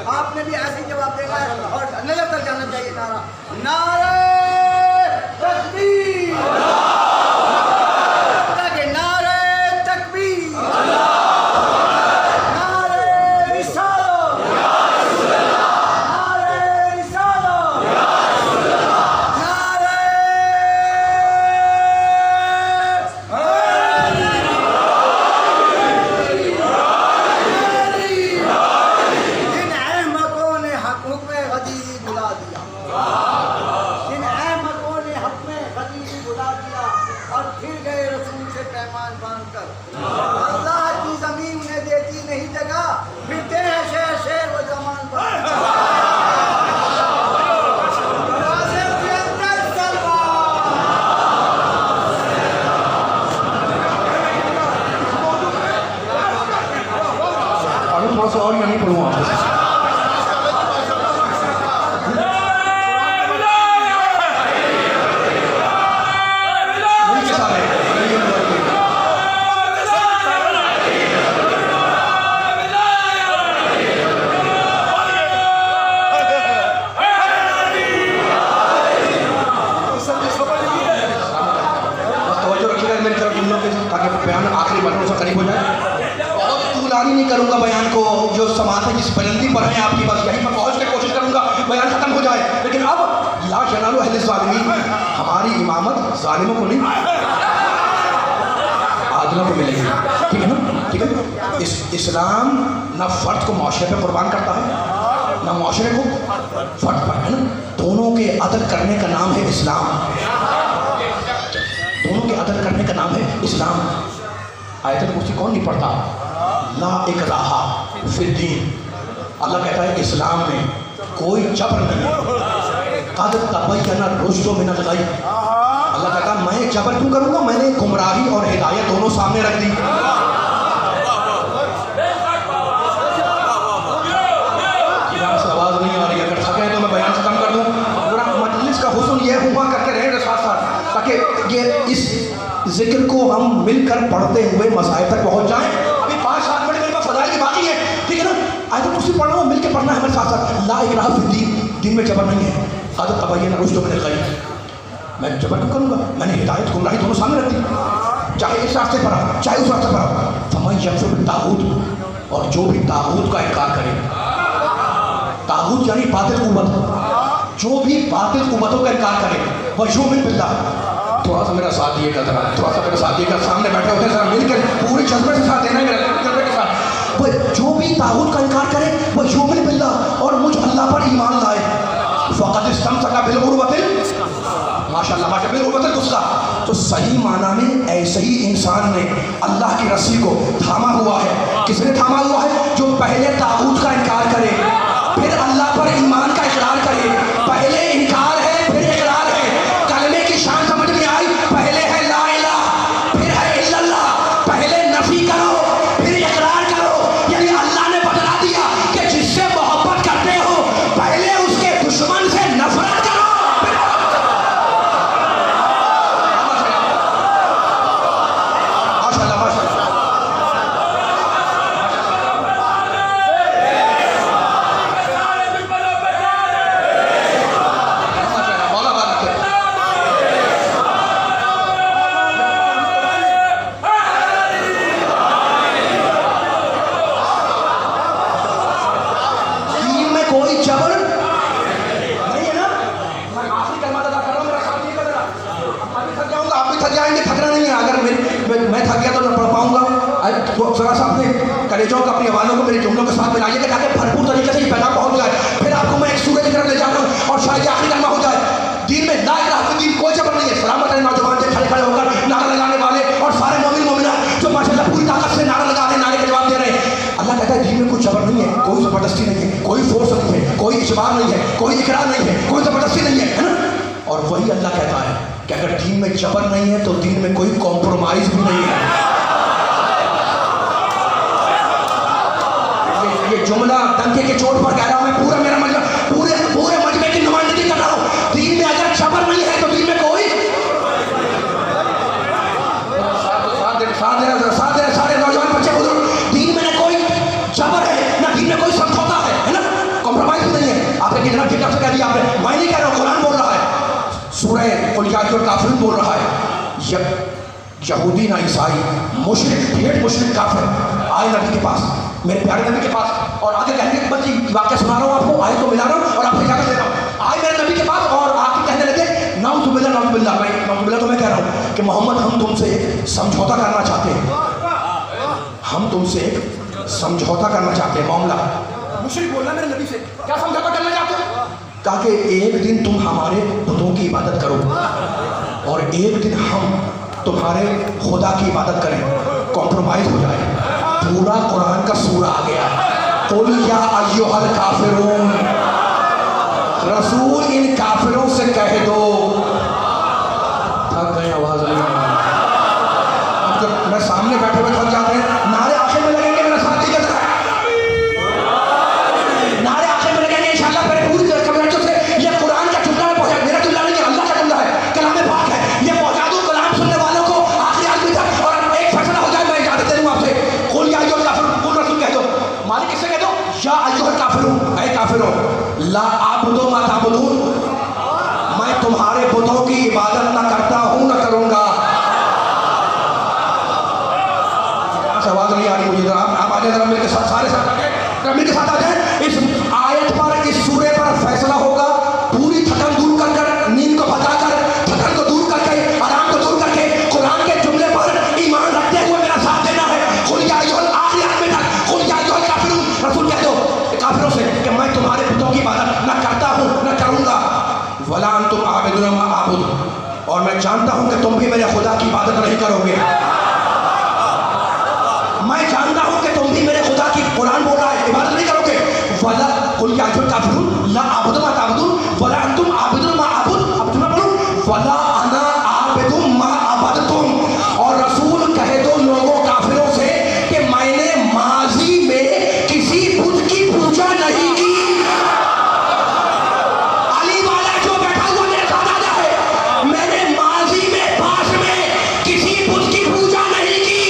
आपने भी ऐसे ही जवाब देना है और नजर तक जाना चाहिए। नारा नारे तकबीर, नारे तकबीर, नारे रिसालत, नारे रिसालत, नारे इन अहमकों ने हुक्म गदीरी बुला दिया। कि बयान आखिरी बटनों से करीब हो जाए। बहुत तूलानी नहीं करूँगा बयान को, जो समाते जिस बुलंदी पर हैं आपकी, बस यहीं पर पहुँच के कोशिश करूँगा बयान ख़त्म हो जाए। लेकिन अब ला जनालु अहले ज़ालिमीन, हमारी इमामत जालिमों को नहीं आदिलों को मिलेगी। ठीक है ना? ठीक है। इस्लाम ना फ़र्द को माशरे पर कुर्बान करता है, ना माशरे को फ़र्द पर, है ना? दोनों के अदल करने का नाम है इस्लाम, दोनों के अदल करने का नाम है इस्लाम। आयतल कुर्सी कौन नहीं पढ़ता? ला इकराहा फिद्दीन। अल्लाह कहता है इस्लाम में कोई जबर नहीं है। क़द तबय्यन रुश्द मिनल गय। अल्लाह कहता है मैं जबर क्यों करूँगा, मैंने गुमराही और हिदायत दोनों सामने रख दी। आवाज़ नहीं आ रही, अगर थके तो मैं बयान खत्म कर दूँ। पूरा मजलिस का हुस्न ये हुआ करके रहेंगे साथ साथ, ताकि ये इस जिक्र को हम मिलकर पढ़ते हुए मसाइल तक पहुँच जाएँ। अभी 5-7 मिनट मेरे पास फजाइल की बाकी है, ठीक है ना? आयतल कुर्सी पढ़ना हो, मिल के पढ़ना है हमारे साथ साथ। ला इकराहा फिद्दीन, दीन में जबर नहीं है। क़द तबय्यन रुश्द मिनल गय। मैं जबर क्यों करूँगा, मैंने हिदायत गुमराही दोनों सामने रख दी, चाहे इस रास्ते पर आ चाहे उस रास्ते पर आ। फमन यकफुर बित्तागूत, और जो भी तागूत का इनकार करे, तागूत यानी बातिल कुव्वत, जो भी बातिल कुव्वतों का इनकार करे, वह युमिन बिल्लाह। थोड़ा सा मेरा साथ दिएगा, जरा थोड़ा सा मेरा साथ दिएगा, सामने बैठे होते हैं जरा मिलकर पूरे जज्बे से साथ देना है, मेरे जज्बे के साथ। वह जो भी तागूत का इनकार करे वह युमिन बिल्लाह, और मुझ अल्लाह पर ईमान लाए, फ़क़द इस्तमसका बिल उर्वतिल, माशाअल्लाह माशाअल्लाह, बिल उर्वतिल वुस्क़ा। तो सही माना में ऐसे ही इंसान ने अल्लाह की रस्सी को थामा हुआ है। किसने थामा हुआ है? जो पहले तागूत का इनकार करे, फिर अल्लाह पर ईमान का इकरार करे। पहले इनकार है, फिर इकरार है। कलमे की शान समझ में आई? पहले है ला इलाहा, फिर है इल्लल्लाह। पहले नफी करो, फिर इकरार करो। यानी अल्लाह ने बतला दिया कि जिससे मोहब्बत करते हो पहले उसके दुश्मन से नफरत करो। माशाअल्लाह माशाअल्लाह। मैं थक गया तो मैं पढ़ पाऊंगा। तो जरा सा अपने कलेजों का, अपनी आवाज़ों को मेरे जुमलों के साथ मिलाइएगा, ताकि भरपूर तरीके से ये पैगाम पहुंच जाए। फिर आपको मैं एक सूरज की तरफ ले जाता हूँ और शायद आखिरी कलमा हो जाए। दीन में ला इलाहा फिद्दीन, कोई जबर नहीं है। सलामत है नौजवान से खड़े खड़े होकर नारा लगाने वाले, और सारे मोमिन मोमिनात जो माशाअल्लाह पूरी ताकत से नारा लगा रहे हैं, नारे के जवाब दे रहे हैं। अल्लाह कहता है दीन में कोई जबर नहीं है, कोई ज़बरदस्ती नहीं है, कोई फोर्स नहीं है, कोई इजबार नहीं है, कोई इकरार नहीं है, कोई ज़बरदस्ती नहीं है, है ना? और वही अल्लाह कहता है कि अगर दीन में जबर नहीं है तो दीन में कोई कॉम्प्रोमाइज़ भी नहीं है। ये जुमला डंके के चोट पर कह रहा हूँ मैं, पूरा मेरा मतलब पूरे मजमे की नुमाइंदगी कर रहा हूँ। दीन में अगर जबर नहीं है तो दीन में कोई साथ दे सारे नौजवान बच्चे बुजुर्ग, दीन में ना कोई जबर है, ना दीन में कोई समझौता है ना? कॉम्प्रोमाइज भी नहीं है। आपने कितना ठीक से कह दिया आपने, मैं नहीं कह रहा हूँ, कुरान बोल रहा है, सूरह कुल या अय्युहल काफिरून बोल रहा है। यहूदी ना ईसाई, मुशरिक, ढेर मुशरिक काफिर आए नबी के पास, मेरे प्यारे नबी के पास, और आगे कहने के बच्ची वाक्य सुना रहा हूँ आपको, आए तो मिला रहा हूँ और आपको इजाज़त दे रहा हूँ। आए मेरे नबी के पास और आके कहने लगे नाउज़ुबिल्लाह नाउज़ुबिल्लाह, मैं नाउज़ुबिल्लाह तो मैं कह रहा हूँ कि मोहम्मद हम तुमसे एक समझौता करना चाहते हैं, हम तुमसे एक समझौता करना चाहते हैं। मामला मुशरिक बोल रहा मेरे नबी से, क्या समझौता करना चाहते हो? कहा कि एक दिन तुम हमारे बुतों की इबादत करो और एक दिन हम तुम्हारे खुदा की इबादत करें, कॉम्प्रोमाइज़ हो जाए। पूरा कुरान का सूरा आ गया, कुल या अय्युहल काफिरून, रसूल इन काफिरों से कह दो। थक गए, आवाज़ नहीं आ रही। अब जब मैं सामने बैठे हुए थक जाते हैं, नारे आखिर में लगेंगे, मेरा साथ ही करता है, नारे आखिर में लगेंगे इंशाअल्लाह। मेरे पूरी कमेंटों से ये कुरान का जुमला में पहुंचा, मेरा जुमला नहीं है, अल्लाह का जुमला है, कलाम पाक है, ये पहुंचा दूं कलाम सुनने वालों को आखिरी आदमी तक, और एक फैसला हो जाए। मैं इजाज़त दे दूँ आपसे, कुल या अय्युहल काफिरून, कुल रसूल कह दो, मालिक किससे कह दो, या अय्युहल काफिरून, ऐ काफिरों, ला आबुदु मा ताबुदून, मैं तुम्हारे बुतों की इबादत ना करता हूँ ना करूँगा। जरा मेरे साथ आ जाए। इस आयत पर, इस सूरे पर फैसला होगा। पूरी थकन दूर कर कर, नींद को भगाकर, थकन को दूर करके, आराम को दूर करके कुरान के जुमले पर ईमान रखते हुए मेरा साथ देना है। खुल या अय्युहल आखिरी आयत में तक खुल या अय्युहल काफिरून, रसूल कह दो काफिरों से कि मैं तुम्हारे बुतों की इबादत न करता हूँ न करूँगा। वला अंतुम आबिदून मा अअबुद, और मैं जानता हूँ कि तुम भी मेरे खुदा की इबादत नहीं करोगे। मैं जानता हूँ कि तुम भी मेरे खुदा की, कुरान बोल रहा है, इबादत नहीं करोगे। वला कुल या अय्युहल काफिरून ला अअबुदु मा तअबुदून वला अंतुम आबिदून मा अअबुद। अब तुम्हें बोलूं वला अना आबिदुम मा अबदतुम, और रसूल कह दो लोगों काफिरों से कि मैंने माजी में किसी बुत की पूजा नहीं की। अली वाला जो बैठा हुआ मेरे साथ आ जाए, मैंने माजी में, पास में किसी बुत की पूजा नहीं की।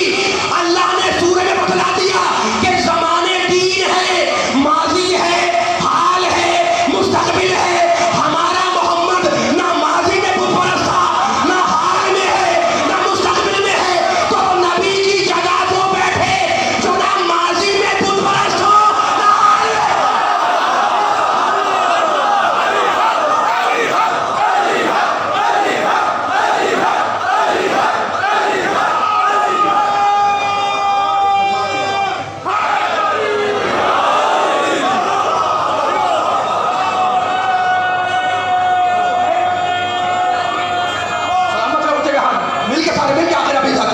अल्लाह ने सूरह में बतला दिया कि ज़माने तीन है, माजी है, हाल है, मुस्तकबिल है। हमारा मोहम्मद ना माजी में बुत परस्त था, ना हाल में है, ना मुस्तकबिल में है। तो नबी की जगह वो बैठे जो ना माजी में बुत परस्त हो, ना हाल में। सलामत रहो उठे हाथ मिल के, सारे मिल के आखिर अभी तक।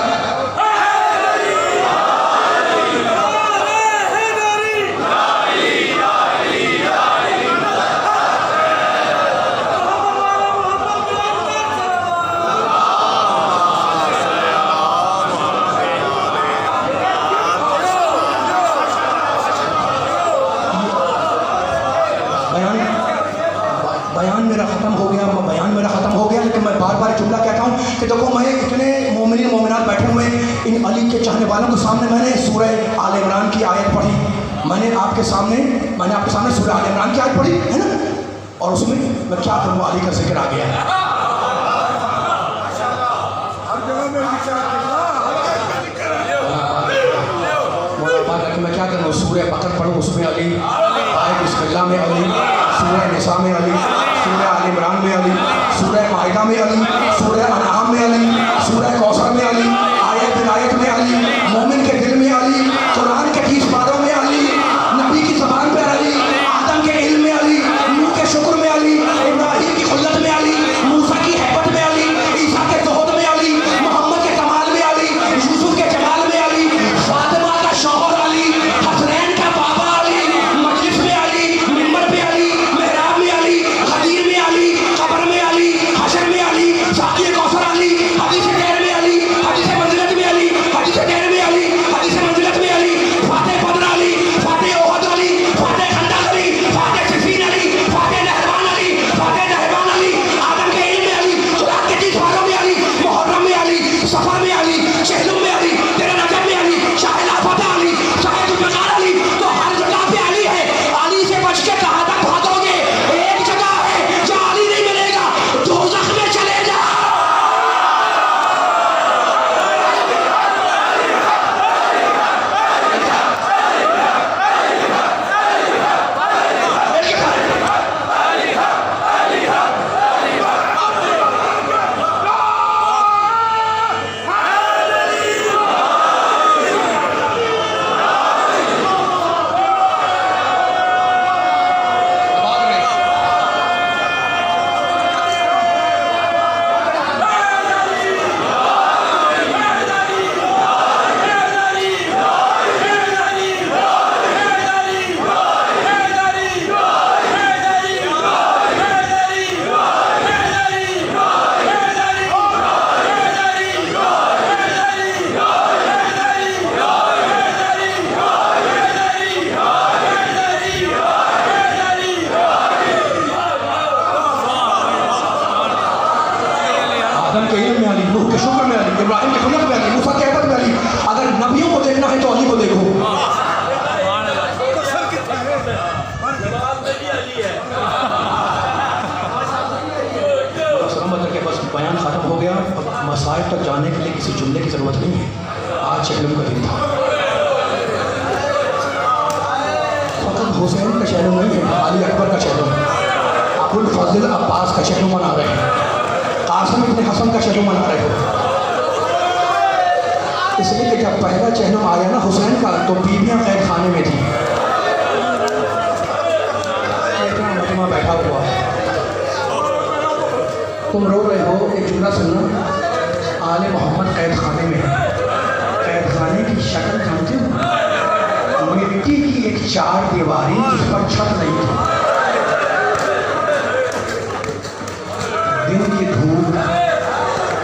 बयान बयान मेरा ख़त्म हो गया, बयान मेरा ख़त्म हो गया, लेकिन मैं बार बार जुमला कहता हूँ कि देखो मैं इतने मोमिनीन मोमिनात बैठे हुए, इन अली के चाहने वालों के सामने मैंने सूरह आल इमरान की आयत पढ़ी। मैंने आपके सामने सूरह आल इमरान की आयत पढ़ी है ना, और उसमें मैं क्या करूँ, अली का जिक्र आ गया। मैं क्या करूँ, सूरह बकर पढ़ूँ, उसमें अली, आयत बिस्मिल्लाह में अली, सूरह निसा में अली, सूरह आल इमरान में अली, सूरह माइदा में अली, सूरह अनआम में अली, सूरह कौसर में अली, आयत विलायत में अली, मोमिन के दिल में अली, कुरान के 30 पारों में अली, नबी की ज़बान पर अली, आदम के इल्म में अली, नूह के शुक्र में अली, इब्राहीम की खुल्लत में अली, मूसा की हैबत में अली, ईसा के ज़ुहद में अली, मोहम्मद के कमाल में अली, यूसुफ के जमाल में अली, फातिमा का शौहर अली, हसनैन का बाबा अली, मजलिस में अली, मिंबर पे अली, मेहराब में अली, खदीर में अली, कब्र में अली, हशर में अली, साक़ी कौसर अली, हदीस टेर में अली, हदीस मंजिलत में अली, हदीस टेर में अली, हदीस मंजिलत में अली, फाते बदर अली, फाते ओहद अली, फाते खंदक अली, फाते सिफीन अली, फाते नहरवान अली, फाते नहरवान अली, आदम के इल्म में अली, कुरान के 30 पारों में अली, मुहर्रम में अली, सफर में अली, शहलुम में अली, तेरे रजब में अली, शाह लाफता अली, शाह जुल्फ़िकार अली। तो हर जगह पे अली है। अली से बच के कहाँ तक भागोगे? एक जगह है जहाँ अली नहीं मिलेगा, दोज़ख में चले जाओ। आदम के इल्म में अली, नूह के शुक्र में अली, इब्राहिम के खुल्लत में अली, मूसा के हैबत में अली। अगर नबियों को देखना है तो अली को देखो। सलामत करके बस बयान ख़त्म हो गया। मसाइल तक जाने के लिए किसी जुमले की ज़रूरत नहीं है। आज शबनम का दिन था। चेहरा नहीं है, अली अकबर का चेहरा, अबुल फजल अब्बास का चेहरा मना रहे हैं, कासिम इब्न हसन का चेहरा मना रहे हो। इसलिए कि जब पहला चेहरा आया ना हुसैन का, तो बीबियाँ कैद खाने में थी। मजमा बैठा हुआ, तुम रो रहे हो, एक जुमला सुनो, आले मोहम्मद कैद खाने में है। कैद खाने की शक्ल जानते हो? मिट्टी की एक चार दीवारी जिस पर छत नहीं थी, दिन की धूप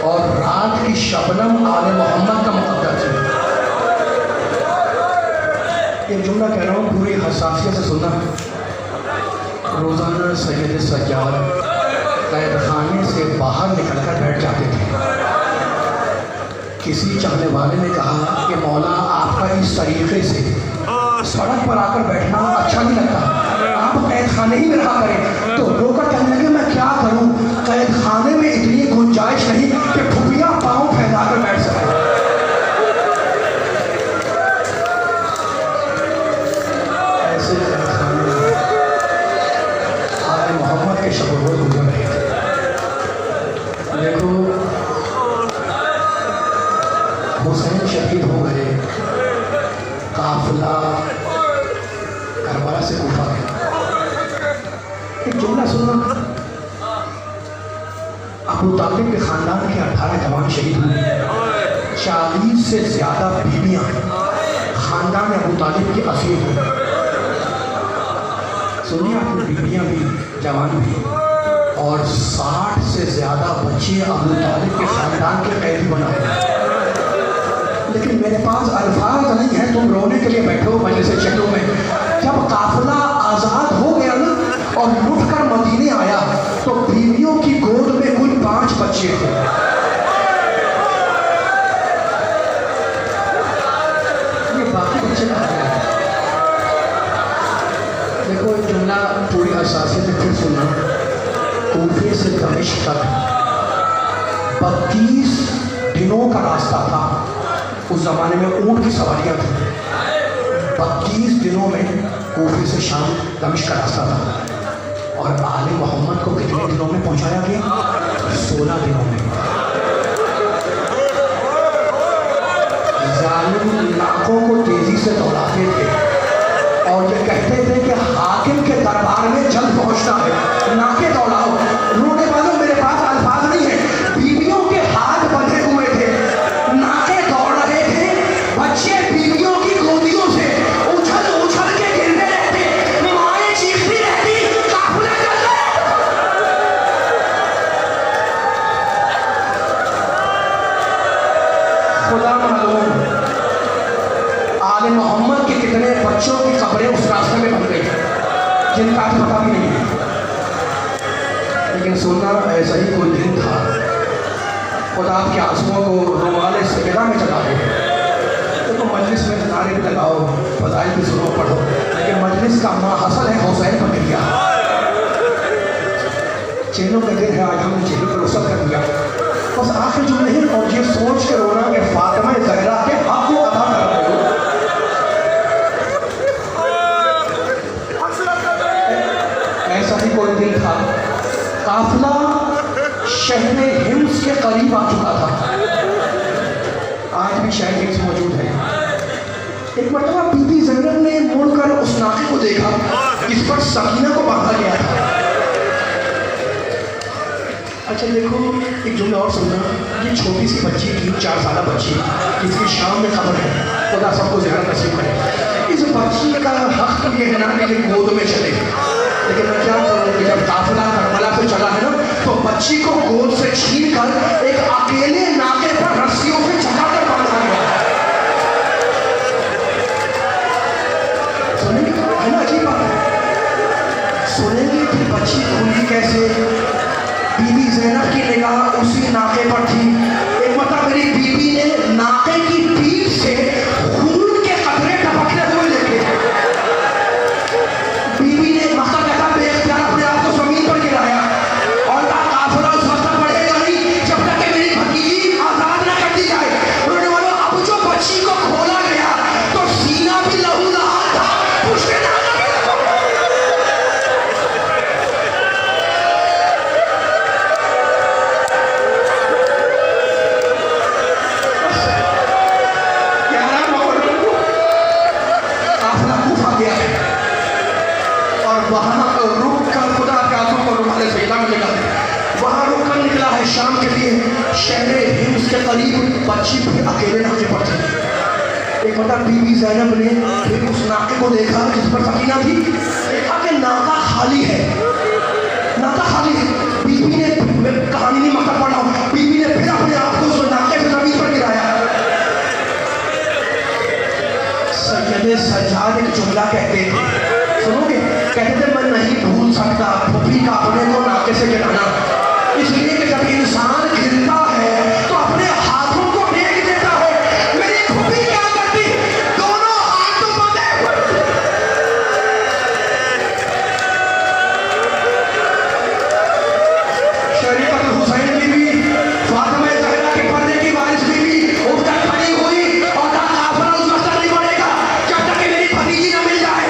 और रात की शबनम आले मोहम्मद का मुकद्दर थी। ये जुमला कह रहा हूँ पूरी हसासियत से सुनना। रोज़ाना सैयद सज्जाद कैद खाने से बाहर निकलकर बैठ जाते थे। किसी चाहने वाले ने कहा कि मौला आपका इस तरीके से सड़क पर आकर बैठना अच्छा नहीं लगता, आप कैद खाने ही में रहा करें। तो रोकर कहने लगे मैं क्या करूं, कैद खाने में इतनी गुंजाइश नहीं कि फुफिया पाँव फैला कर बैठ सके। ऐसे कैद खाने में आले मोहम्मद के शब रोज़ गुजर रहे थे। देखो हुसैन शहीद हो गए, काफिला करबला से कूफा गया। एक जुमला सुनो, अबू तालिब के खानदान के 18 जवान शहीद हुए, 40 से ज्यादा बीवियां खानदान अबू तालिब की असीर हुई। सुनिए, आपकी बीवियां भी जवान भी, और 60 से ज्यादा बच्चे अबू तालिब के खानदान के कैदी बना हुए। लेकिन मेरे पास अल्फाज नहीं है, तुम रोने के लिए बैठो मजलिस चक्रों में। जब काफिला आज़ाद हो गया ना और लुट कर मदीने आया, तो बीवियों की गोद में कुल 5 बच्चे थे। ये बाकी बच्चे कहाँ गए? देखो एक जुमला पूरी हसासियत से फिर सुनना। कूफे से दमिश्क तक 32 दिनों का रास्ता था। उस ज़माने में ऊँट की सवारियाँ थी। 32 दिनों में कूफे से शाम दमिश्क का रास्ता था। और आले मोहम्मद को कितने दिनों में पहुंचाया गया? 16 दिनों में। जालिम लाखों को तेजी से दौड़ाते थे और ये कहते थे कि हाकिम के दरबार में जल्द पहुंचना है, नाके दौड़ाओ। रोने वालों, मेरे पास अल्फाज नहीं है। बीवियों के हाथ बंधे हुए थे, नाके दौड़ रहे थे, बच्चे बीवियों की गोदियों से उछल उछल के गिरने रहते, माएँ चीखती रहती, काफिला चल रहा है। खुदा मालूम आले मोहम्मद के कितने बच्चों की कब्रें उस रास्ते में बन गई, जिनका पता भी नहीं है। लेकिन सुनना, ऐसा ही कोई दिन था, खुदा आपके आंसुओं को रुमाल सगेरा में चला दे। तो मजलिस में नारे भी लगाओ, फजाइल भी सुनो, पढ़ो, लेकिन मजलिस का माहसल है हुसैन पर गिर गया। चेलों का दिन है, आज हमने चेलों पर रुखसत कर दिया। बस आखिर जो नहीं, और ये सोच के रोना कि फातिमा ज़हरा के हक को अदा कर रहे हो। ऐसा ही कोई दिन था, काफिला शहर हिम्स के करीब आ चुका था। आज भी शहर हिम्स मौजूद है। एक मरतबा बीबी ज़ैनब ने मुड़कर उस नाके को देखा जिस पर सकीना को बांधा गया था। अच्छा देखो, एक जुमला और सुनना। ये छोटी सी बच्ची थी, 4 साल बच्ची, जिसकी शाम में खबर है, खुदा सबको ज़्यादा नसीब करे। इस बच्ची का हक तो ये है ना कि गोद में चले, लेकिन मैं क्या करूँ कि जब काफिला करबला से चला है ना, तो बच्ची को गोद से छीन कर एक अकेले नाके पर रस्सियों से चढ़ा कर बांधा गया। सुनेंगे है ना, अजीब बात है। सुनेंगे कि बच्ची खुली कैसे? बीबी ज़ैनब की निगाह उसी नाके पर थी। एक मतलब मेरी बीबी ने नाके की पीठ से खून के कतरे टपकते हुए देखे। बीबी ने मक्का का बेख्तियार अपने आप को जमीन पर गिराया और काफिला उस वक्त तक बढ़ेगा नहीं जब तक कि मेरी भतीजी आजाद न कर दी जाए। रोने वालों, अब जो बच्ची को खोला गया तो सीना भी लहूलुहान था, पुश्ते नाज़ा भी लहूलुहान। सुबह शाम के लिए शहर हिम्स के करीब बच्ची भी अकेले नाके पर थी। एक बता बीबी ज़ैनब ने फिर उस नाके को देखा जिस पर सकीना थी, देखा कि नाका खाली है, नाका खाली है। बीबी ने, कहानी नहीं मतलब पढ़ा, बीबी ने फिर अपने आप को उस नाके से जमीन पर गिराया। सैयद सज्जाद एक जुमला कहते थे, सुनोगे? कहते थे मैं नहीं भूल सकता फूफी का अपने को नाके से गिराना, इसलिए कि जब इंसान गिरता है तो अपने हाथों को फेंक देता है। मेरी फूफी क्या करती, दोनों हाथ तो बंधे हुए। शरीफत हुसैन बीवी, फातिमा ज़हरा के पर्दे की वारिस बीवी उठकर खड़ी हुई और कहा काफिला उस वक्त तक नहीं बढ़ेगा जब तक कि मेरी भतीजी न मिल जाए।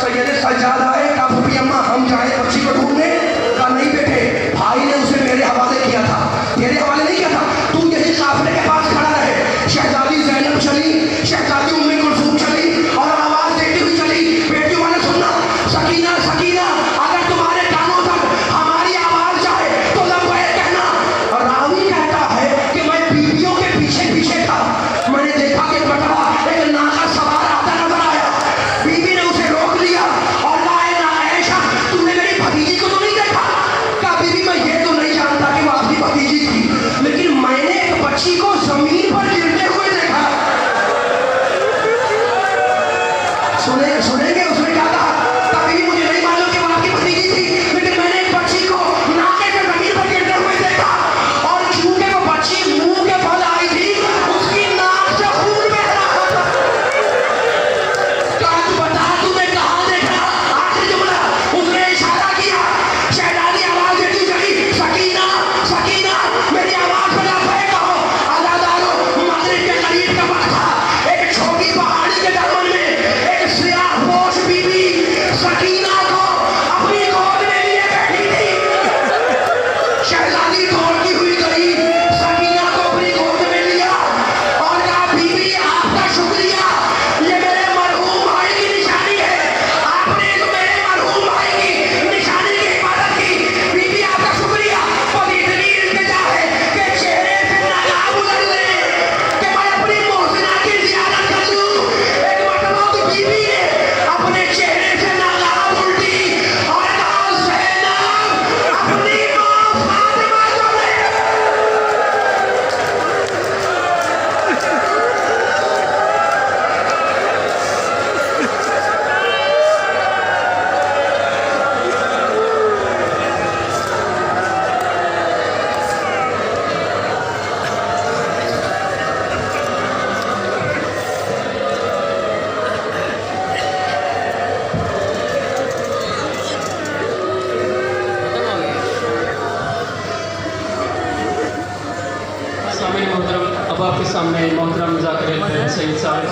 सैयद सज्जाद आए, कहा फूफी अम्मा हम जाए बच्ची को ढूंढने? कहा नहीं बेटे, भाई ने उसे मेरे हवाले किया था, तेरे हवाले नहीं किया था, तू यही काफिले के पास खड़ा रहे। शहजादी ज़ैनब चली, शहजादी उम्मे कुलसूम चली और आवाज देती हुई चली, बेटियों वाले सुनना, सकीना सकीना अगर तुम्हारे कानों तक हमारी आवाज जाए तो लब्बैक कहना। और रावी कहता है कि मैं बीवियों के पीछे पीछे था, मैंने देखा कि बटवा एक नाका सवार आता नजर आया, बीवी ने उसे रोक लिया और कहा ऐशा तुमने मेरी भतीजी को तो नहीं देखा? कहा बीवी मैं ये तो नहीं जानता कि वो आपकी भतीजी थी, लेकिन मैंने एक बच्ची को जमीन पर गिरते हुए देखा। सुनेंगे उसने क्या कहा? कभी मुझे नहीं मालूम कि वो आपकी भतीजी थी, लेकिन मैंने एक बच्ची को नाके से जमीन पर गिरते हुए देखा और चूंकि वो बच्ची मुंह के बल आई थी उसकी नाक से खून बह रहा था। कहा तू बता तूने कहाँ देखा? आखिरी जुमला उसने इशारा किया। शहजादी आवाज देती चली, सकीना सकीना मेरी आवाज पर लब्बैक कहो। अज़ादारों, मगरिब के करीब का वक्त था, एक छोटी पहाड़ी के दरमियान में एक स्याहपोश बीवी सकीना को अपनी गोद में लिए बैठी थी। शहजादी दौड़ती हुई गई, सकीना को अपनी गोद में लिया और कहा बीवी आपका शुक्रिया, ये मेरे मरहूम भाई की निशानी है, आपने तो मेरे मरहूम भाई की निशानी की हिफाजत की। बीवी आपका शुक्रिया, और इतनी इल्तिजा है कि चेहरे से नकाब उतर ले कि मैं अपनी मोहसिना की ज़ियारत कर लूं। एक मरतबा तो बीवी ने अपने चेहरे से नकाब उल्टी और कहा ज़ैनब अपनी मां फातिमा को ले। सामने मोहतरम, अब आपके सामने मोहतरम मुज़ाकिर सईद साहब